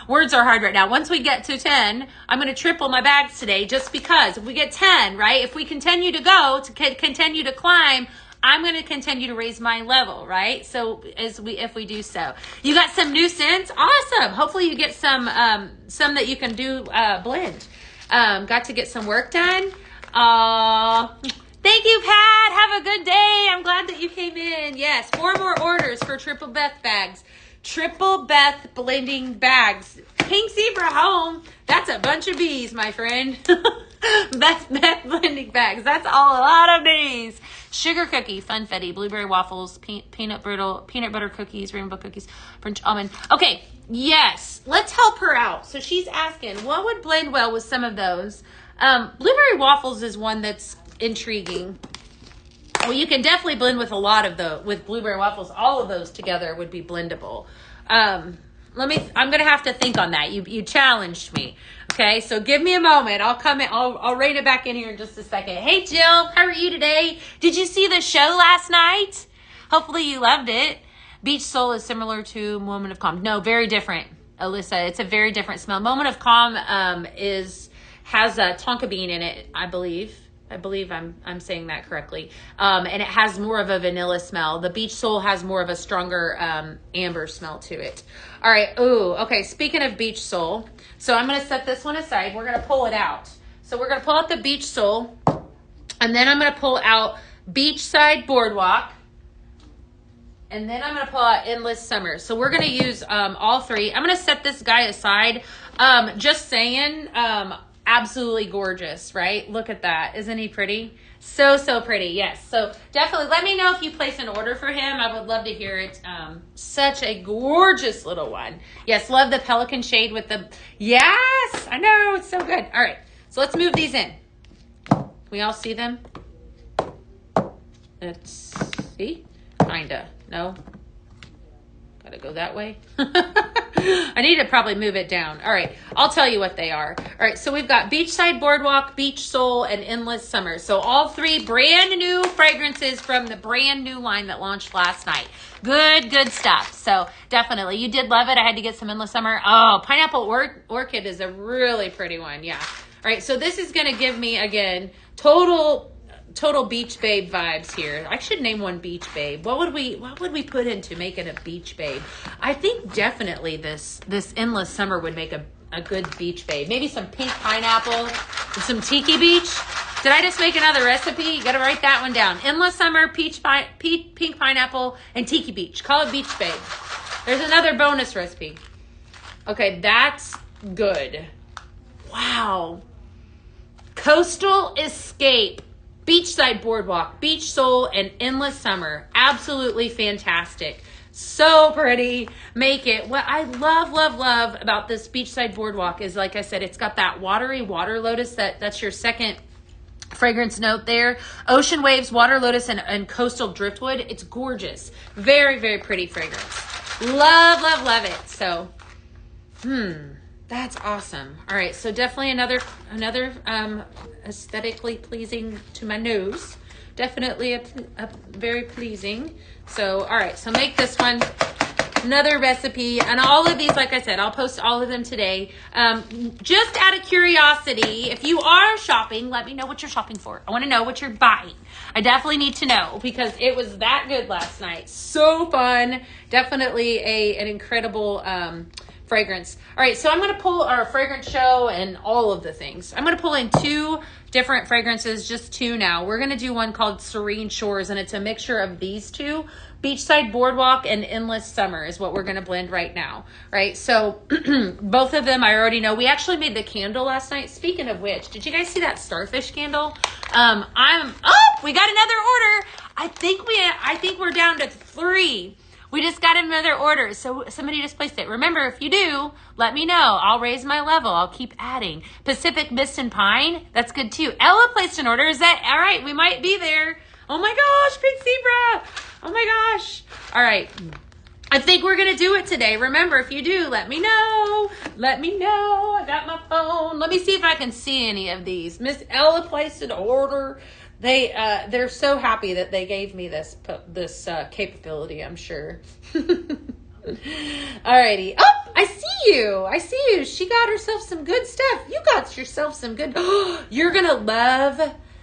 Speaker 1: Words are hard right now. Once we get to 10, I'm going to triple my bags today just because. If we get 10, right? If we continue to go, continue to climb, I'm going to continue to raise my level, right? So if we do so. You got some new scents? Awesome. Hopefully you get some that you can do blend. Got to get some work done. Thank you, Pat. Have a good day. I'm glad that you came in. Yes, 4 more orders for Triple Beth bags. Triple Beth blending bags. Pink Zebra home. That's a bunch of bees, my friend. Beth blending bags. That's all a lot of bees. Sugar cookie, funfetti, blueberry waffles, peanut butter cookies, rainbow cookies, French almond. Okay, yes. Let's help her out. So she's asking, what would blend well with some of those? Blueberry waffles is one that's intriguing. Well, you can definitely blend with a lot of with blueberry waffles. All of those together would be blendable. I'm gonna have to think on that. You challenged me. Okay, so give me a moment. I'll come in. I'll rein it back in here in just a second. Hey Jill, how are you today? Did you see the show last night? Hopefully you loved it. Beach Soul is similar to Moment of Calm. No, very different, Alyssa. It's a very different smell. Moment of Calm has a tonka bean in it, I believe. I believe I'm saying that correctly. And it has more of a vanilla smell. The Beach Soul has more of a stronger amber smell to it. All right. Ooh, okay. Speaking of Beach Soul, so I'm going to set this one aside. We're going to pull it out. So we're going to pull out the Beach Soul, and then I'm going to pull out Beachside Boardwalk, and then I'm going to pull out Endless Summer. So we're going to use all 3. I'm going to set this guy aside. Just saying, absolutely gorgeous, right? Look at that. Isn't he pretty? So pretty. Yes. So definitely let me know if you place an order for him. I would love to hear it. Such a gorgeous little one. Yes. Love the pelican shade with the, yes, I know. It's so good. All right. So let's move these in. Can we all see them? Let's see. Kinda. No. Gotta go that way. I need to probably move it down. All right, I'll tell you what they are. All right, so we've got Beachside Boardwalk, Beach Soul, and Endless Summer. So all 3 brand new fragrances from the brand new line that launched last night. Good stuff. So definitely, you did love it. I had to get some Endless Summer. Oh, Pineapple Orchid is a really pretty one. Yeah. All right, so this is going to give me, again, total Beach Babe vibes here. I should name one Beach Babe. What would we put in to make it a Beach Babe? I think definitely this Endless Summer would make a good Beach Babe. Maybe some pink pineapple and some Tiki Beach. Did I just make another recipe? You got to write that one down. Endless Summer, pink pineapple, and Tiki Beach. Call it Beach Babe. There's another bonus recipe. Okay, that's good. Wow. Coastal Escape, Beachside Boardwalk, Beach Soul, and Endless Summer. Absolutely fantastic. So pretty. Make it. What I love about this Beachside Boardwalk is, like I said, it's got that watery water lotus. That's your second fragrance note there. Ocean waves, water lotus, and coastal driftwood. It's gorgeous. Very pretty fragrance. Love it. So, That's awesome. All right, so definitely another aesthetically pleasing to my nose. Definitely a very pleasing. So, all right, so make this one. Another recipe, and all of these, like I said, I'll post all of them today. Just out of curiosity, if you are shopping, let me know what you're shopping for. I want to know what you're buying. I definitely need to know because it was that good last night. So fun. Definitely an incredible fragrance. All right, so I'm going to pull our fragrance show and all of the things. I'm going to pull in 2 different fragrances, just 2 now. We're going to do one called Serene Shores, and it's a mixture of these 2. Beachside Boardwalk and Endless Summer is what we're going to blend right now, right? So both of them I already know. We actually made the candle last night. Speaking of which, did you guys see that starfish candle? We got another order. I think we're down to 3. We just got another order. So somebody just placed it. Remember, if you do, let me know. I'll raise my level. I'll keep adding. Pacific Mist and Pine. That's good too. Ella placed an order. Is that all right? We might be there. Oh my gosh, Pink Zebra. Oh my gosh. All right. I think we're going to do it today. Remember, if you do, let me know. Let me know. I got my phone. Let me see if I can see any of these. Miss Ella placed an order. They're so happy that they gave me this capability, I'm sure. Alrighty. Oh, I see you. I see you. She got herself some good stuff. You got yourself some good. You're going to love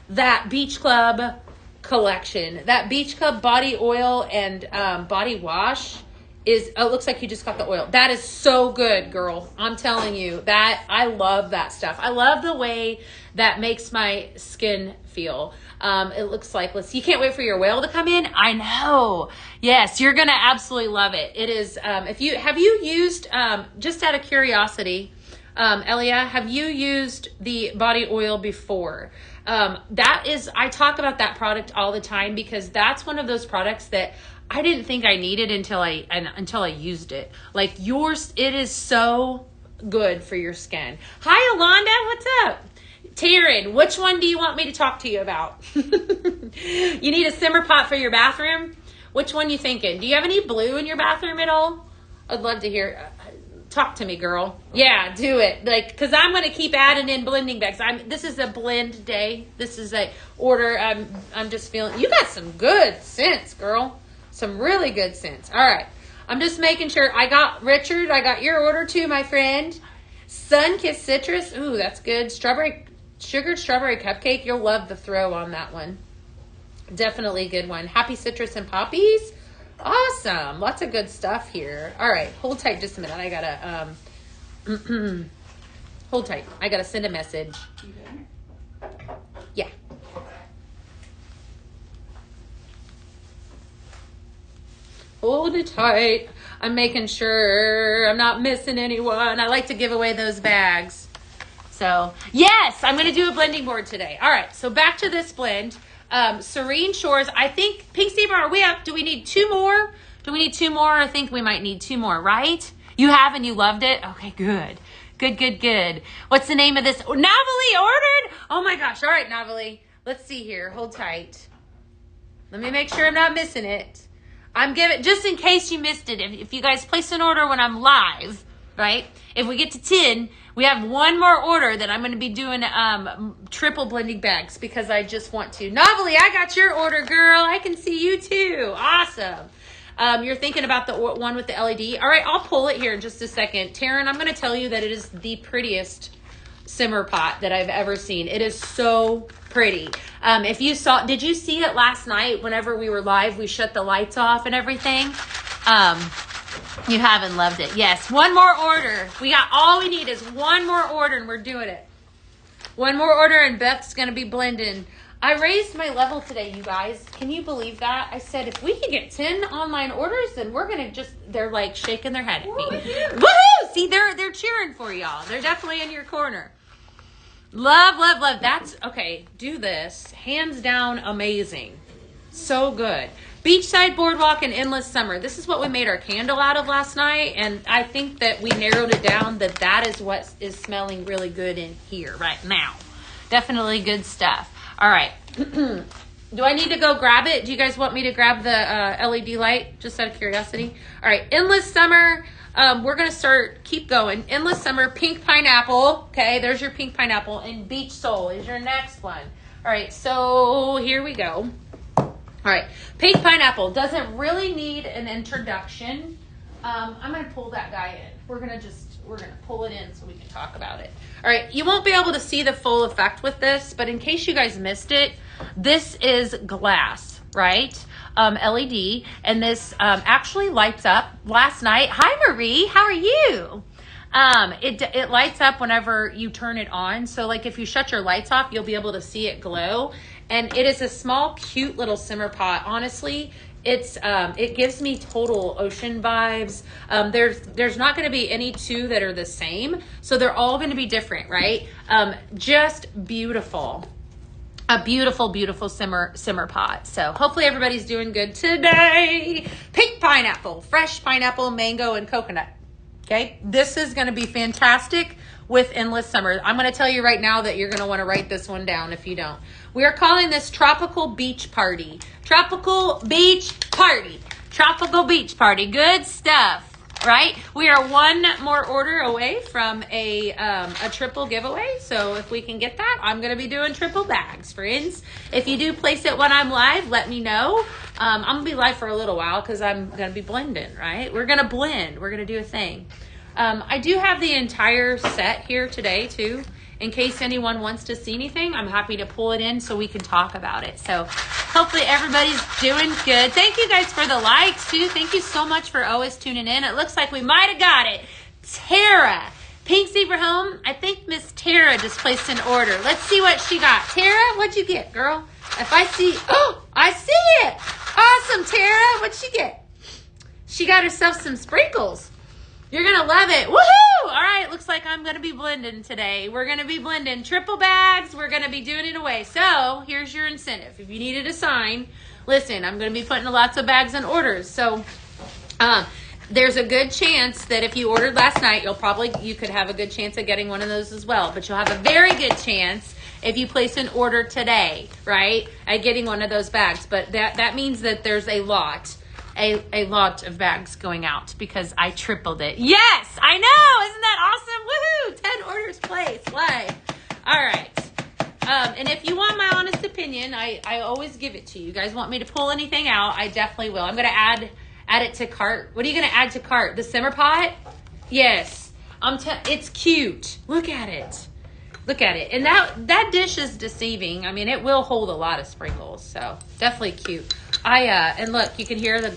Speaker 1: that Beach Club collection. That Beach Club body oil and body wash it looks like you just got the oil. That is so good, girl. I'm telling you that I love that stuff. I love the way that makes my skin feel. It looks like, you can't wait for your whale to come in. I know. Yes, you're going to absolutely love it. It is, have you used, just out of curiosity, Elia, have you used the body oil before? I talk about that product all the time because that's one of those products that I didn't think I needed until I used it. Like it is so good for your skin. Hi, Alonda. What's up? Taryn, which one do you want me to talk to you about? You need a simmer pot for your bathroom? Which one you thinking? Do you have any blue in your bathroom at all? I'd love to hear. Talk to me, girl. Yeah, do it. Because I'm going to keep adding in blending bags. This is a blend day. This is a order. I'm just feeling. You got some good scents, girl. Some really good scents. All right. I'm just making sure. I got Richard. I got your order too, my friend. Sun-Kissed Citrus. Ooh, that's good. Sugared strawberry cupcake. You'll love the throw on that one. Definitely a good one. Happy Citrus and Poppies. Awesome. Lots of good stuff here. All right. Hold tight just a minute. I gotta, hold tight. I gotta send a message. Yeah. Hold it tight. I'm making sure I'm not missing anyone. I like to give away those bags. So, yes, I'm going to do a blending board today. All right, so back to this blend. Serene Shores. I think, Pink Zebra, are we up? Do we need 2 more? Do we need 2 more? I think we might need 2 more, right? You have and you loved it? Okay, good. Good. What's the name of this? Navali ordered? Oh my gosh. All right, Navali. Let's see here. Hold tight. Let me make sure I'm not missing it. I'm giving, just in case you missed it, if you guys place an order when I'm live, right? If we get to 10, we have 1 more order that I'm going to be doing triple blending bags because I just want to. Navali, I got your order, girl. I can see you too. Awesome. You're thinking about the one with the LED. All right, I'll pull it here in just a second. Taryn, I'm going to tell you that it is the prettiest simmer pot that I've ever seen. It is so pretty. If you saw, did you see it last night whenever we were live? We shut the lights off and everything. You haven't loved it. Yes, 1 more order. All we need is 1 more order and we're doing it. 1 more order and Beth's going to be blending. I raised my level today, you guys. Can you believe that? I said, if we can get 10 online orders, then we're going to they're like shaking their head at me. Woohoo! See, they're cheering for y'all. They're definitely in your corner. Love. That's, okay, do this. Hands down, amazing. So good. Beachside Boardwalk and Endless Summer. This is what we made our candle out of last night, and I think that we narrowed it down that is what is smelling really good in here right now. Definitely good stuff. All right. Do I need to go grab it? Do you guys want me to grab the LED light? Just out of curiosity. All right. Endless Summer. we're going to keep going. Endless Summer, Pink Pineapple. Okay, there's your Pink Pineapple. And Beach Soul is your next one. All right, so here we go. All right, Pink Pineapple doesn't really need an introduction. I'm going to pull that guy in. We're going to pull it in so we can talk about it. All right, you won't be able to see the full effect with this, but in case you guys missed it, this is glass, right? LED, and this actually lights up. Last night, hi Marie, how are you? It lights up whenever you turn it on. So like if you shut your lights off, you'll be able to see it glow. And it is a small, cute little simmer pot. Honestly, it gives me total ocean vibes. There's not going to be any two that are the same, so they're all going to be different, right? Just beautiful. A beautiful, beautiful simmer pot. So hopefully everybody's doing good today. Pink pineapple, fresh pineapple, mango, and coconut. Okay, this is going to be fantastic with Endless Summer. I'm going to tell you right now that you're going to want to write this one down if you don't. We are calling this Tropical Beach Party. Tropical Beach Party. Tropical Beach Party. Good stuff, right? We are one more order away from a triple giveaway. So if we can get that, I'm going to be doing triple bags, friends. If you do place it when I'm live, let me know. I'm going to be live for a little while because I'm going to be blending, right? We're going to blend. We're going to do a thing. I do have the entire set here today, too. In case anyone wants to see anything, I'm happy to pull it in so we can talk about it. So hopefully everybody's doing good. Thank you guys for the likes, too. Thank you so much for always tuning in. It looks like we might have got it. Tara, Pink Zebra Home. I think Miss Tara just placed an order. Let's see what she got. Tara, what'd you get, girl? If I see, oh, I see it. Awesome, Tara. What'd she get? She got herself some sprinkles. You're going to love it. Woohoo! All right, looks like I'm going to be blending today. We're going to be blending triple bags. We're going to be doing it away. So here's your incentive. If you needed a sign, listen, I'm going to be putting lots of bags in orders. So there's a good chance that if you ordered last night, you could have a good chance of getting one of those as well. But you'll have a very good chance if you place an order today, right, at getting one of those bags. But that means that there's a lot of bags going out because I tripled it. Yes, I know. Isn't that awesome? Woohoo! 10 orders placed. Live. All right. And if you want my honest opinion, I always give it to you. You guys want me to pull anything out, I definitely will. I'm going to add it to cart. What are you going to add to cart? The simmer pot? Yes. It's cute. Look at it. Look at it. And that dish is deceiving. I mean, it will hold a lot of sprinkles. So definitely cute. And look, you can hear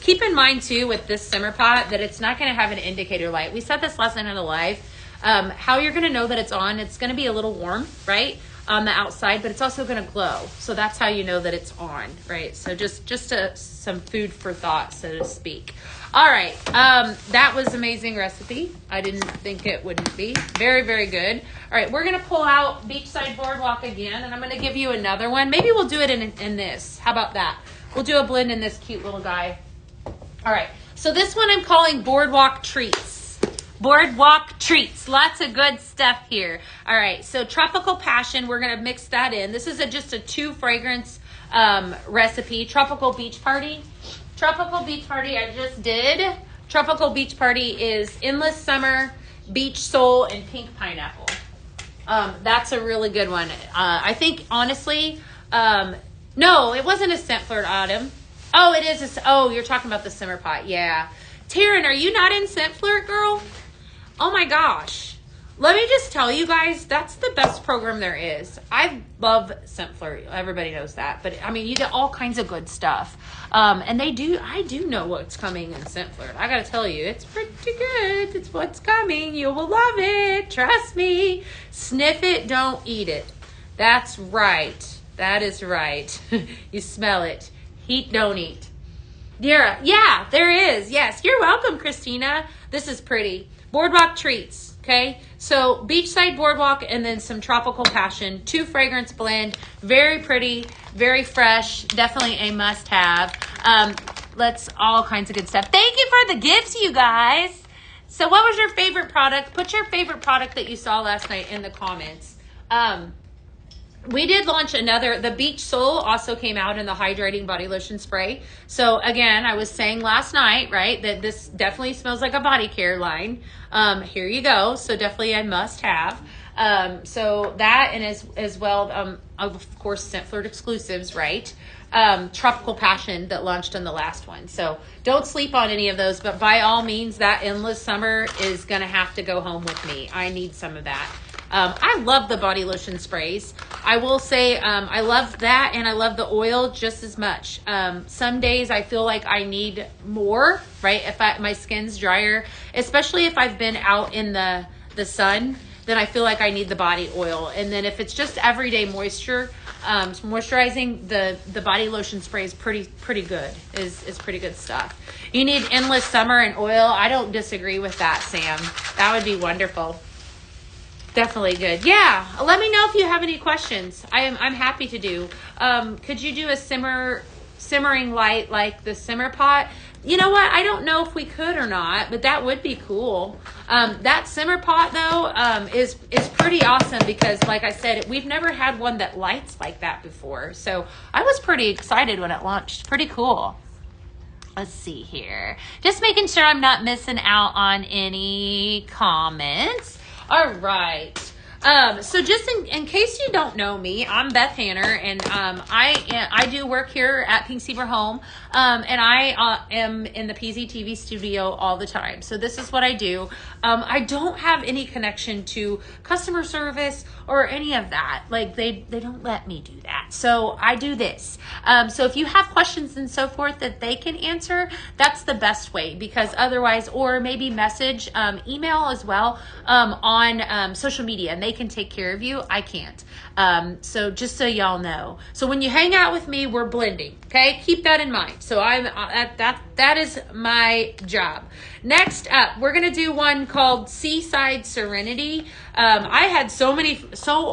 Speaker 1: keep in mind too with this simmer pot that it's not going to have an indicator light. We said this last night on the live. How you're going to know that it's on, it's going to be a little warm, right, on the outside, but it's also going to glow. So that's how you know that it's on, right? So just some food for thought, so to speak. All right, that was amazing recipe. I didn't think it wouldn't be. Very, very good. All right, we're going to pull out Beachside Boardwalk again, and I'm going to give you another one. Maybe we'll do it in this. How about that? We'll do a blend in this cute little guy. All right, so this one I'm calling Boardwalk Treats. Boardwalk Treats. Lots of good stuff here. All right, so Tropical Passion, we're going to mix that in. This is just a 2 fragrance recipe. Tropical Beach Party. Tropical Beach Party I just did. Tropical Beach Party is Endless Summer, Beach Soul, and Pink Pineapple. That's a really good one. I think, honestly, no, it wasn't a scent flirt item. Oh, it is. Oh, you're talking about the simmer pot. Yeah. Taryn, are you not in scent flirt, girl? Oh, my gosh. Let me just tell you guys, that's the best program there is. I love scent flirt. Everybody knows that. But, I mean, you get all kinds of good stuff. And I do know what's coming in scent flirt. I got to tell you, it's pretty good. It's what's coming. You will love it. Trust me. Sniff it, don't eat it. That's right. That is right. You smell it. Heat, don't eat. Yeah, there is. Yes, you're welcome, Christina. This is pretty. Boardwalk Treats, okay? So Beachside Boardwalk and then some Tropical Passion. 2 fragrance blend. Very pretty, very fresh. Definitely a must-have. All kinds of good stuff. Thank you for the gifts, you guys. So what was your favorite product? Put your favorite product that you saw last night in the comments. we did launch another, the Beach Soul also came out in the hydrating body lotion spray. So again, I was saying last night, right, that this definitely smells like a body care line. Here you go. So definitely a must have. So that, and as well, of course, Scent Flirt exclusives, right? Tropical Passion that launched on the last one. So don't sleep on any of those, but by all means, that Endless Summer is going to have to go home with me. I need some of that. I love the body lotion sprays. I will say I love that, and I love the oil just as much. Some days I feel like I need more, right? If my skin's drier, especially if I've been out in the sun, then I feel like I need the body oil. And then if it's just everyday moisture, moisturizing, the body lotion spray is pretty good. Is pretty good stuff. You need Endless Summer and oil. I don't disagree with that, Sam. That would be wonderful. Definitely good. Yeah. Let me know if you have any questions. I'm happy to do. Could you do a simmering light like the simmer pot? You know what? I don't know if we could or not, but that would be cool. That simmer pot though is pretty awesome because, like I said, we've never had one that lights like that before. So I was pretty excited when it launched. Pretty cool. Let's see here. Just making sure I'm not missing out on any comments. All right. So just in case you don't know me, I'm Beth Hanner, and I do work here at Pink Zebra Home, and I am in the PZTV studio all the time. So this is what I do. I don't have any connection to customer service or any of that. Like they don't let me do that. So I do this. So if you have questions and so forth that they can answer, that's the best way, because otherwise, or maybe message, email as well, on social media, and they can take care of you. I can't. So just so y'all know. So when you hang out with me, we're blending. Okay, keep that in mind. So that is my job. Next up, we're gonna do one called Seaside Serenity. I had so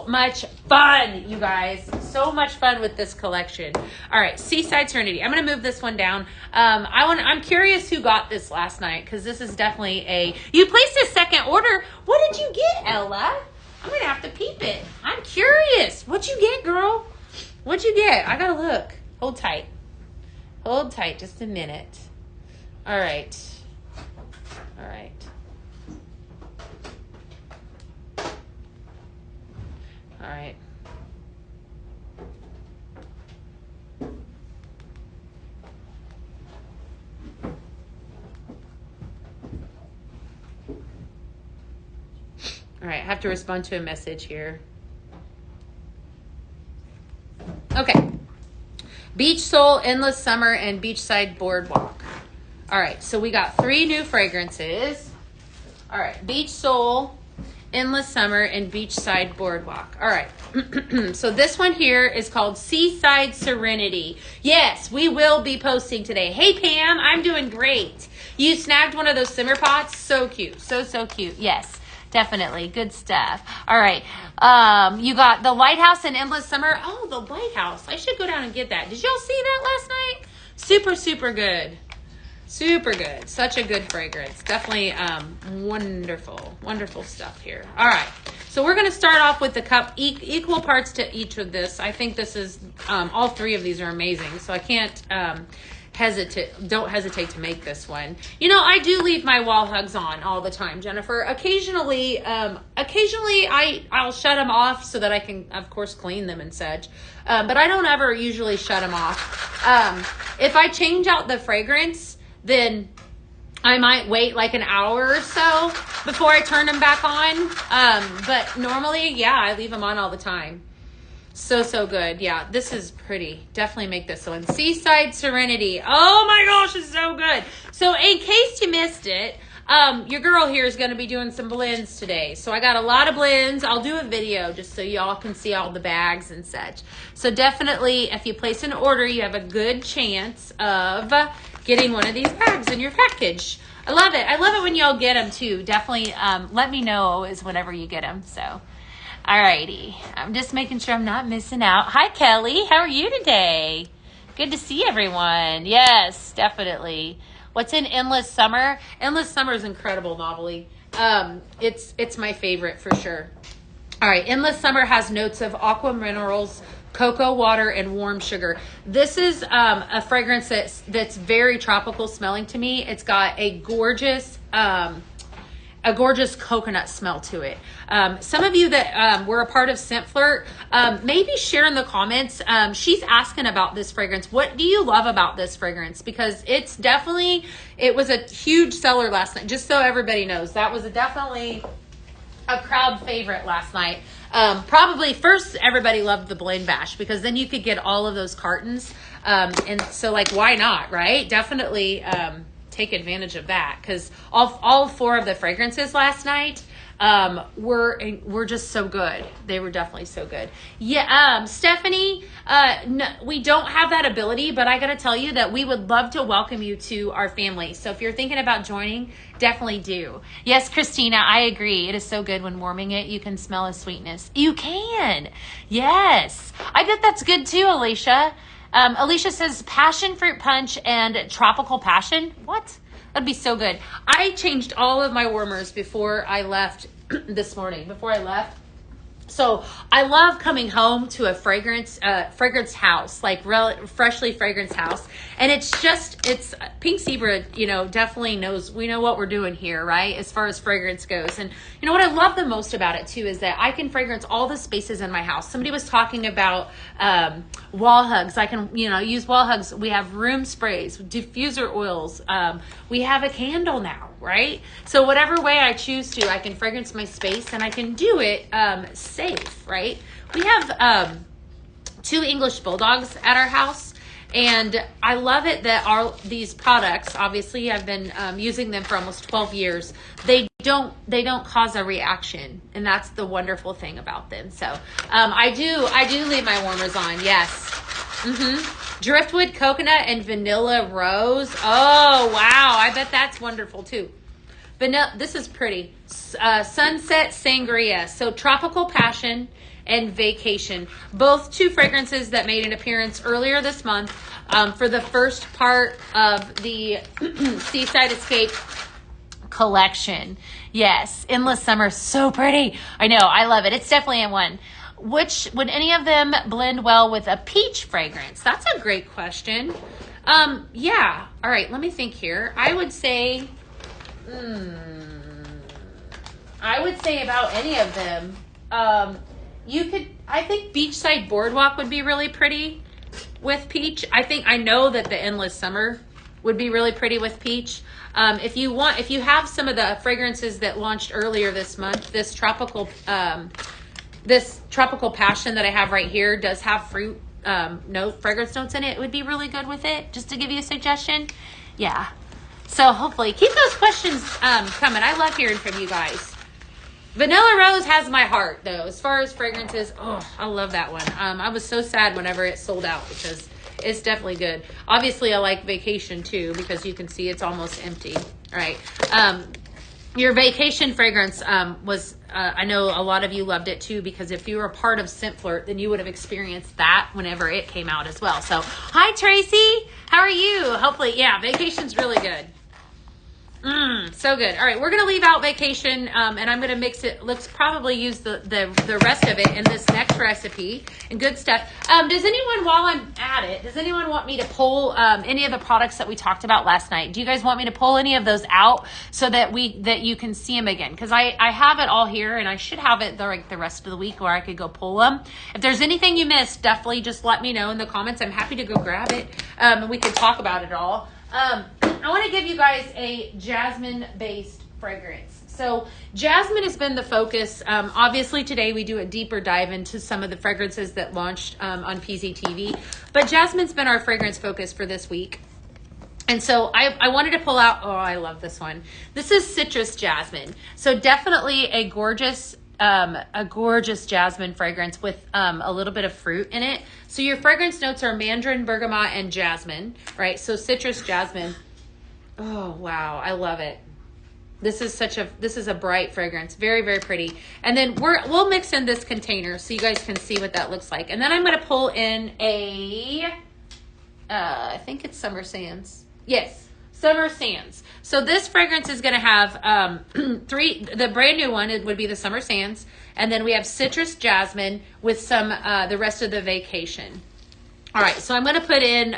Speaker 1: much fun, you guys. So much fun with this collection. All right, Seaside Serenity. I'm gonna move this one down. I'm curious who got this last night, because this is definitely you placed a second order. What did you get, Ella? I'm gonna have to peep it. I'm curious. What'd you get, girl? What'd you get? I gotta look. Hold tight. Hold tight just a minute. All right. All right. All right. All right, I have to respond to a message here. Okay. Beach Soul, Endless Summer, and Beachside Boardwalk. All right, so we got 3 new fragrances. All right, Beach Soul, Endless Summer, and Beachside Boardwalk. All right, so this one here is called Seaside Serenity. Yes, we will be posting today. Hey, Pam, I'm doing great. You snagged one of those simmer pots? So cute, so cute. Yes. Definitely. Good stuff. All right. You got the Lighthouse and Endless Summer. Oh, the Lighthouse. I should go down and get that. Did y'all see that last night? Super good. Super good. Such a good fragrance. Definitely wonderful stuff here. All right. So we're going to start off with the cup, equal parts to each of this. I think this is, all 3 of these are amazing. So I can't don't hesitate to make this one. You know, I do leave my wall hugs on all the time, Jennifer. Occasionally I'll shut them off so that I can, of course, clean them and such. But I don't ever usually shut them off. If I change out the fragrance, then I might wait like an hour or so before I turn them back on. But normally, yeah, I leave them on all the time. So good. Yeah, this is pretty. Definitely make this one. Seaside Serenity. Oh my gosh, it's so good. So in case you missed it, your girl here is going to be doing some blends today. So I got a lot of blends. I'll do a video just so y'all can see all the bags and such. So definitely, if you place an order, you have a good chance of getting one of these bags in your package. I love it. I love it when y'all get them too. Definitely let me know is whenever you get them. So. Alrighty, I'm just making sure I'm not missing out. Hi, Kelly. How are you today? Good to see everyone. Yes, definitely. What's in Endless Summer? Endless Summer is incredible, Novelty. It's my favorite for sure. All right, Endless Summer has notes of aqua minerals, cocoa water, and warm sugar. This is a fragrance that's very tropical smelling to me. It's got a gorgeous coconut smell to it. Some of you that were a part of Scent Flirt, maybe share in the comments. She's asking about this fragrance. What do you love about this fragrance? Because it was a huge seller last night. Just so everybody knows, that was definitely a crowd favorite last night. Probably first everybody loved the Blend Bash because then you could get all of those cartons. And so like, why not, right? Definitely take advantage of that because all 4 of the fragrances last night were just so good. They were definitely so good. Yeah, Stephanie, no, we don't have that ability, but I got to tell you that we would love to welcome you to our family. So if you're thinking about joining, definitely do. Yes, Christina, I agree. It is so good when warming it. You can smell a sweetness. You can. Yes. I bet that's good too, Alicia. Alicia says passion fruit punch and tropical passion. What? That'd be so good. I changed all of my warmers before I left this morning, So I love coming home to a fragrance house, like freshly fragranced house. And it's Pink Zebra, definitely knows, we know what we're doing here, right? As far as fragrance goes. And what I love the most about it too, is that I can fragrance all the spaces in my house. Somebody was talking about, wall hugs. I can, use wall hugs. We have room sprays, diffuser oils. We have a candle now, right? So whatever way I choose to, I can fragrance my space and I can do it, safe, right? We have 2 English bulldogs at our house, and I love it that these products, obviously I've been using them for almost 12 years. They don't cause a reaction, and that's the wonderful thing about them. So I do leave my warmers on. Yes. Driftwood coconut and vanilla rose. Oh wow, I bet that's wonderful too. Vanilla, this is pretty. Sunset Sangria. So Tropical Passion and Vacation. Both 2 fragrances that made an appearance earlier this month for the first part of the Seaside Escape collection. Yes, Endless Summer. So pretty. I know. I love it. It's definitely in one. Would any of them blend well with a peach fragrance? That's a great question. Yeah. All right. Let me think here. I would say about any of them. I think Beachside Boardwalk would be really pretty with peach. I know that the Endless Summer would be really pretty with peach. If you have some of the fragrances that launched earlier this month, this tropical passion that I have right here does have fruit fragrance notes in it. It would be really good with it, just to give you a suggestion. Yeah. So hopefully keep those questions coming. I love hearing from you guys. Vanilla Rose has my heart though. As far as fragrances, I love that one. I was so sad whenever it sold out because it's definitely good. Obviously I like Vacation too because you can see it's almost empty. All right. Your Vacation fragrance was, I know a lot of you loved it too, because if you were a part of Scent Flirt, then you would have experienced that whenever it came out as well. So, hi Tracy, how are you? Hopefully, yeah, Vacation's really good. So good. All right, we're gonna leave out Vacation, and I'm gonna mix it. Let's probably use the rest of it in this next recipe and good stuff. Does anyone, while I'm at it, does anyone want me to pull any of the products that we talked about last night? Do you guys want me to pull any of those out so that you can see them again? Because I have it all here, and I should have it the rest of the week where I could go pull them. If there's anything you missed, definitely just let me know in the comments. I'm happy to go grab it, and we can talk about it all. I want to give you guys a jasmine-based fragrance. So jasmine has been the focus. Obviously today we do a deeper dive into some of the fragrances that launched on PZTV, but jasmine's been our fragrance focus for this week. And so I wanted to pull out, I love this one. This is Citrus Jasmine. So definitely a gorgeous jasmine fragrance with a little bit of fruit in it. So your fragrance notes are mandarin, bergamot, and jasmine, right? So Citrus Jasmine. Oh, wow. I love it. This is a bright fragrance. Very, very pretty. And then we'll mix in this container so you guys can see what that looks like. And then I'm going to pull in I think it's Summer Sands. Yes. Summer Sands. So this fragrance is going to have the brand new one, it would be the Summer Sands. And then we have Citrus Jasmine with some, the rest of the Vacation. All right, so I'm going to put in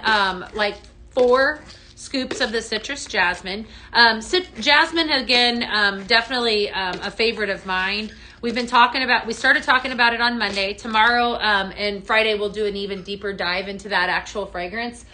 Speaker 1: like 4 scoops of the Citrus Jasmine. Jasmine, again, definitely a favorite of mine. We started talking about it on Monday. Tomorrow and Friday, we'll do an even deeper dive into that actual fragrance.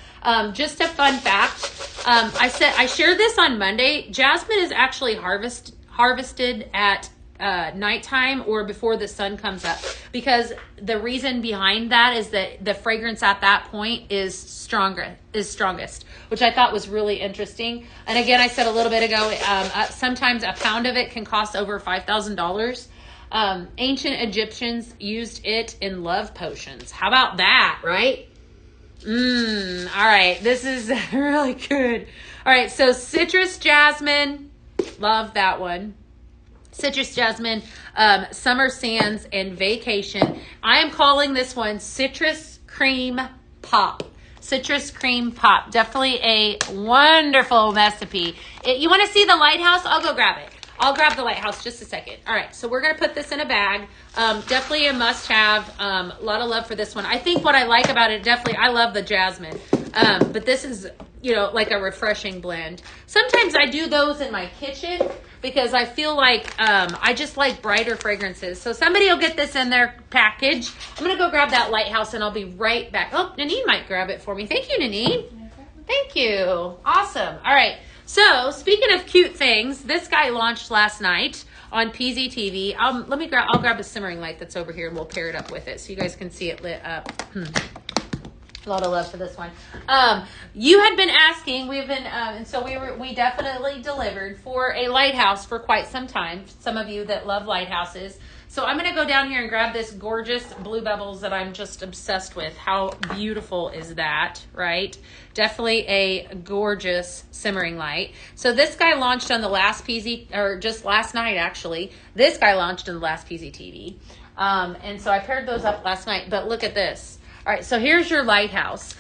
Speaker 1: Just a fun fact. I shared this on Monday. Jasmine is actually harvested at nighttime or before the sun comes up, because the reason behind that is that the fragrance at that point is strongest, which I thought was really interesting. And again, I said a little bit ago, sometimes a pound of it can cost over $5,000. Ancient Egyptians used it in love potions. How about that, right? All right, this is really good. All right, so Citrus Jasmine, love that one. Citrus Jasmine, Summer Sands, and Vacation. I am calling this one Citrus Cream Pop. Citrus Cream Pop. Definitely a wonderful recipe. You want to see the lighthouse? I'll go grab it. I'll grab the lighthouse just a second. All right, so we're going to put this in a bag. Definitely a must-have. A lot of love for this one. I think what I like about it, definitely, I love the jasmine. But this is, like a refreshing blend. Sometimes I do those in my kitchen because I feel like I just like brighter fragrances. So somebody will get this in their package. I'm going to go grab that lighthouse, and I'll be right back. Oh, Nanine might grab it for me. Thank you, Nanine. Thank you. Awesome. All right. So, speaking of cute things, this guy launched last night on PZTV. I'll grab a simmering light that's over here, and we'll pair it up with it so you guys can see it lit up. A lot of love for this one. You had been asking, and so we definitely delivered for a lighthouse for quite some time. Some of you that love lighthouses. So I'm going to go down here and grab this gorgeous Blue Bubbles that I'm just obsessed with. How beautiful is that, right? Definitely a gorgeous simmering light. So this guy launched on the last just last night, actually. This guy launched in the last PZTV. And so I paired those up last night, but look at this. All right, so here's your lighthouse.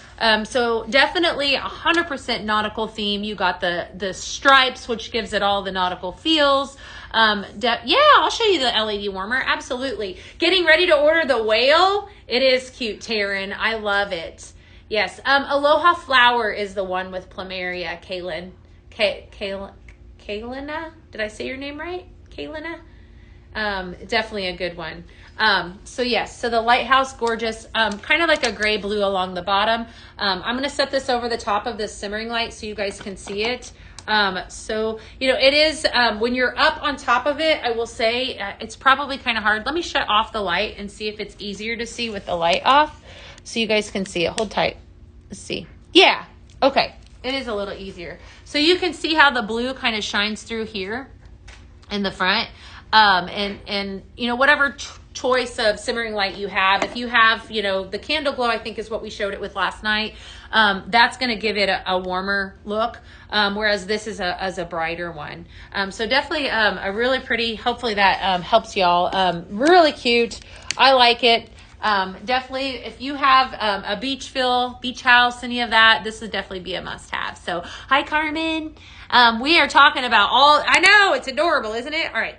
Speaker 1: So definitely 100% nautical theme. You got the stripes, which gives it all the nautical feels. Yeah, I'll show you the LED warmer. Absolutely. Getting ready to order the whale. It is cute, Taryn. I love it. Yes. Aloha Flower is the one with Plumeria. Kaylina? Did I say your name right? Kaylina? Definitely a good one. So yes, so the lighthouse, gorgeous, kind of like a gray blue along the bottom. I'm going to set this over the top of this simmering light so you guys can see it. So, it is, when you're up on top of it, I will say, it's probably kind of hard. Let me shut off the light and see if it's easier to see with the light off so you guys can see it. Hold tight. Let's see. Yeah. Okay. It is a little easier. So you can see how the blue kind of shines through here in the front. And whatever choice of simmering light you have, if you have, the candle glow, I think is what we showed it with last night. That's going to give it a warmer look. Whereas this is a brighter one. So definitely, a really pretty, hopefully that, helps y'all. Really cute. I like it. Definitely, if you have a beach house, any of that, this would definitely be a must-have. So, hi, Carmen. We are talking about I know, it's adorable, isn't it? All right.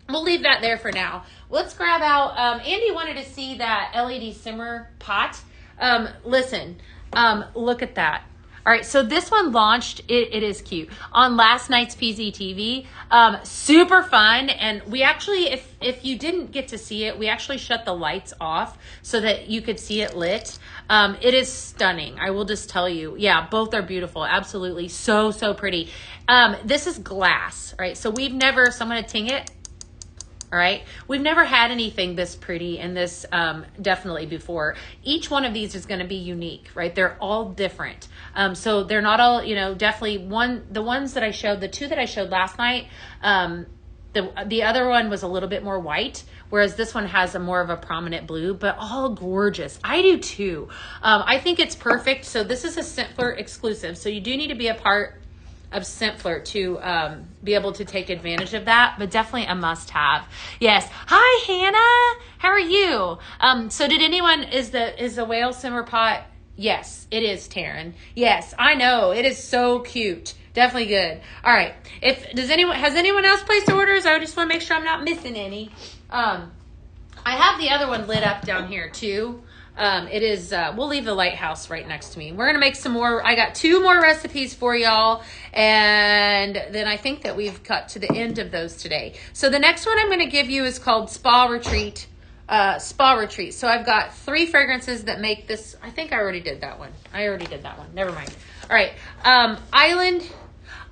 Speaker 1: We'll leave that there for now. Let's grab out, Andy wanted to see that LED simmer pot. Listen, look at that. All right, so this one launched, it is cute, on last night's PZTV. Super fun, and we actually, if you didn't get to see it, we actually shut the lights off so that you could see it lit. It is stunning, I will just tell you. Yeah, both are beautiful, absolutely, so pretty. This is glass, right? So so I'm gonna ting it. All right. We've never had anything this pretty and this definitely before. Each one of these is going to be unique, right? They're all different. So they're not all, definitely the ones that I showed, the two that I showed last night, the other one was a little bit more white, whereas this one has a more of a prominent blue, but all gorgeous. I do too. I think it's perfect. So this is a Scentflirt exclusive. So you do need to be a part of Scentflirt to be able to take advantage of that, but definitely a must-have. Yes. Hi, Hannah. How are you? So did anyone, is the whale simmer pot Yes, it is, Taryn. Yes, I know. It is so cute. Definitely good. All right. Has anyone else placed orders? I just want to make sure I'm not missing any. I have the other one lit up down here too. It is, we'll leave the lighthouse right next to me. We're going to make some more. I got 2 more recipes for y'all. And then I think that we've cut to the end of those today. So the next one I'm going to give you is called Spa Retreat. So I've got 3 fragrances that make this. I think I already did that one. Never mind. All right.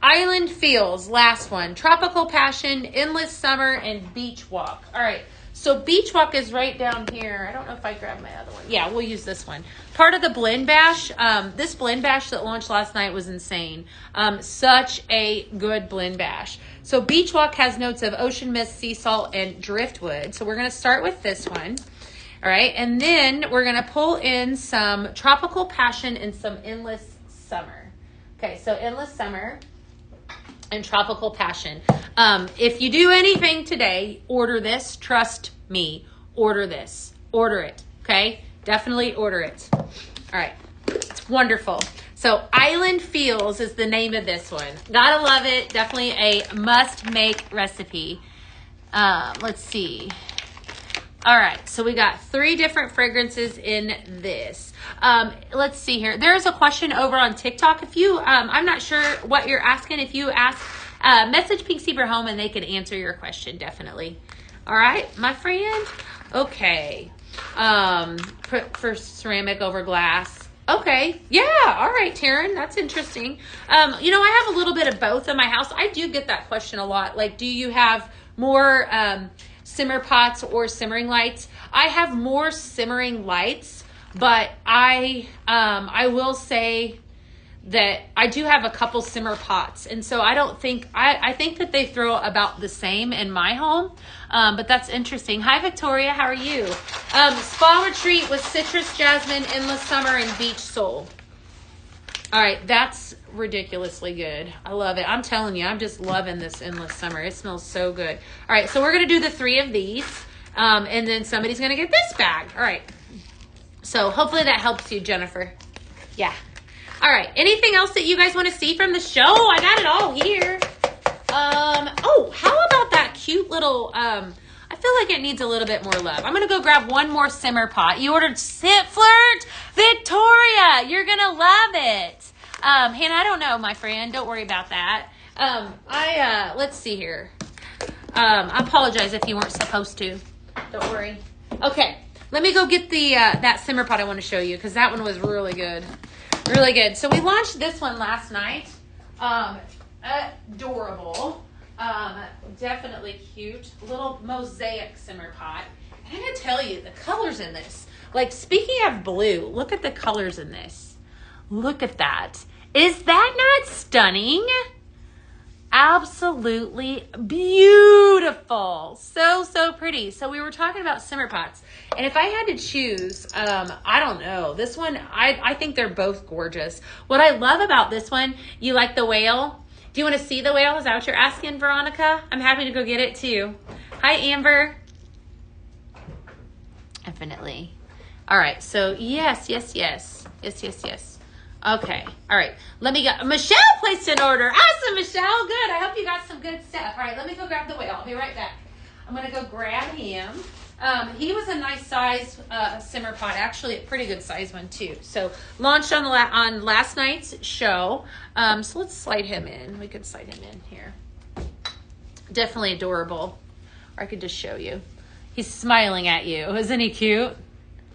Speaker 1: Island Feels, last one. Tropical Passion, Endless Summer, and Beach Walk. All right. So Beach Walk is right down here. I don't know if I grabbed my other one. Yeah, we'll use this one. Part of the blend bash. This blend bash that launched last night was insane. Such a good blend bash. So Beach Walk has notes of ocean mist, sea salt, and driftwood. So we're going to start with this one. All right. And then we're going to pull in some Tropical Passion and some Endless Summer. Okay. So Endless Summer and Tropical Passion. If you do anything today, order this. Trust me. Order this. Order it. Okay? Definitely order it. All right. It's wonderful. So Island Feels is the name of this one. Gotta love it. Definitely a must-make recipe. Let's see. All right, so we got 3 different fragrances in this. Let's see here. There's a question over on TikTok. If you, I'm not sure what you're asking. If you ask, message Pink Zebra Home and they can answer your question, definitely. All right, my friend. Okay. For ceramic over glass. Okay. Yeah. All right, Taryn. That's interesting. I have a little bit of both in my house. I do get that question a lot. Like, do you have more, simmer pots or simmering lights? I have more simmering lights, but I will say that I do have a couple simmer pots. And so I think that they throw about the same in my home. But that's interesting. Hi, Victoria. How are you? Spa Retreat with Citrus Jasmine, Endless Summer, and Beach Soul. All right. That's ridiculously good. I love it. I'm telling you, I'm just loving this Endless Summer. It smells so good. All right. So we're going to do the 3 of these. And then somebody's going to get this bag. All right. So hopefully that helps you, Jennifer. Yeah. All right. Anything else that you guys want to see from the show? I got it all here. Oh, how about that cute little, I feel like it needs a little bit more love. I'm going to go grab one more simmer pot. You ordered Sit Flirt? Victoria, you're going to love it. Hannah, I don't know, my friend. Don't worry about that. Let's see here. I apologize if you weren't supposed to. Don't worry. Okay. Let me go get that simmer pot I want to show you because that one was really good. Really good. So we launched this one last night. Adorable. Definitely cute. Little mosaic simmer pot. And I'm going to tell you, the colors in this. Like, speaking of blue, look at the colors in this. Look at that. Is that not stunning? Absolutely beautiful. So pretty. So we were talking about simmer pots. And if I had to choose, I don't know. This one, I think they're both gorgeous. What I love about this one, you like the whale? Do you want to see the whale? Is that what you're asking, Veronica? I'm happy to go get it too. Hi, Amber. Definitely. All right. So yes. Okay. All right. Let me go. Michelle placed an order. Awesome, Michelle. Good. I hope you got some good stuff. All right. Let me go grab the whale. I'll be right back. I'm going to go grab him. He was a nice size simmer pot. Actually, a pretty good size one, too. So, launched on last night's show. So, let's slide him in. We could slide him in here. Definitely adorable. Or I could just show you. He's smiling at you. Isn't he cute?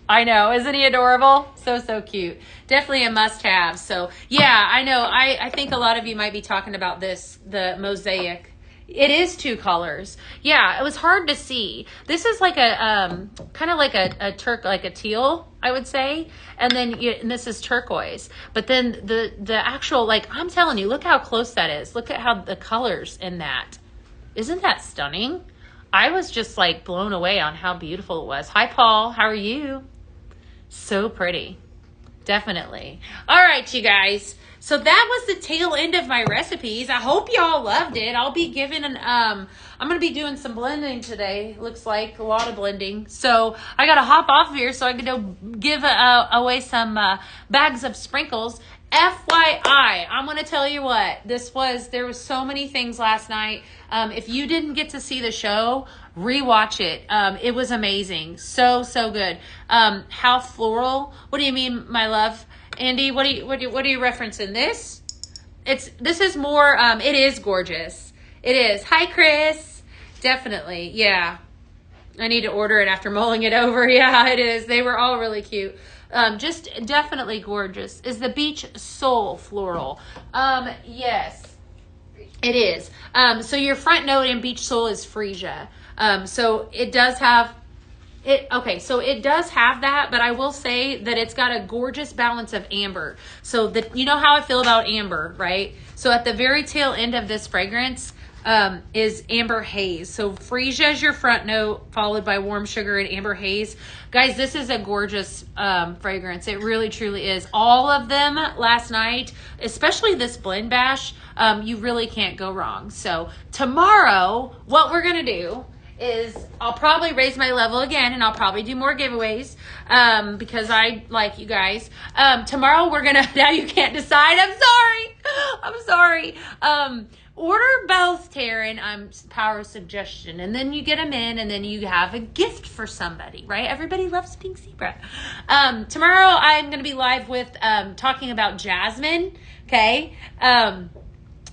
Speaker 1: I know. Isn't he adorable? So cute. Definitely a must-have. So, yeah, I know. I think a lot of you might be talking about this, the mosaic. It is 2 colors. Yeah, it was hard to see. This is like a, kind of like like a teal, I would say. And then and this is turquoise. But then the actual, like, I'm telling you, look how close that is. Look at how the colors in that. Isn't that stunning? I was just like blown away on how beautiful it was. Hi, Paul. How are you? So pretty. Definitely. All right, you guys. So that was the tail end of my recipes. I hope y'all loved it. I'll be giving I'm going to be doing some blending today. Looks like a lot of blending. So I got to hop off here so I can go give away some bags of sprinkles. FYI, I'm going to tell you what, there was so many things last night. If you didn't get to see the show, rewatch it. It was amazing. So good. How floral. What do you mean, my love? Andy, what are you referencing? This is more, it is gorgeous. It is. Hi, Chris. Definitely. Yeah. I need to order it after mulling it over. Yeah, it is. They were all really cute. Just definitely gorgeous. Is the beach soul floral? Yes, it is. So your front note in beach soul is freesia. So it does have it. Okay, so it does have that, but I will say that it's got a gorgeous balance of amber. So you know how I feel about amber, right? So at the very tail end of this fragrance, is amber haze. So freesia is your front note, followed by warm sugar and amber haze. Guys, this is a gorgeous fragrance. It really truly is. All of them last night, especially this blend bash, you really can't go wrong. So tomorrow, what we're gonna do is I'll probably raise my level again, and I'll probably do more giveaways because I like you guys. Tomorrow we're gonna, now you can't decide. I'm sorry. Order both, Taryn. Power of suggestion, and then you get them in, and then you have a gift for somebody, right? Everybody loves pink zebra. Tomorrow I'm going to be live with talking about jasmine, okay?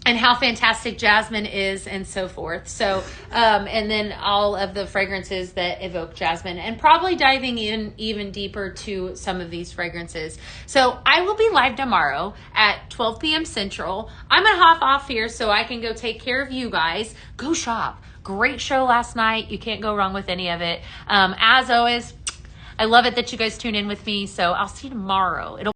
Speaker 1: And how fantastic jasmine is and so forth. So, and then all of the fragrances that evoke jasmine, and probably diving in even deeper to some of these fragrances. So I will be live tomorrow at 12 p.m. Central. I'm going to hop off here so I can go take care of you guys. Go shop. Great show last night. You can't go wrong with any of it. As always, I love it that you guys tune in with me. So I'll see you tomorrow.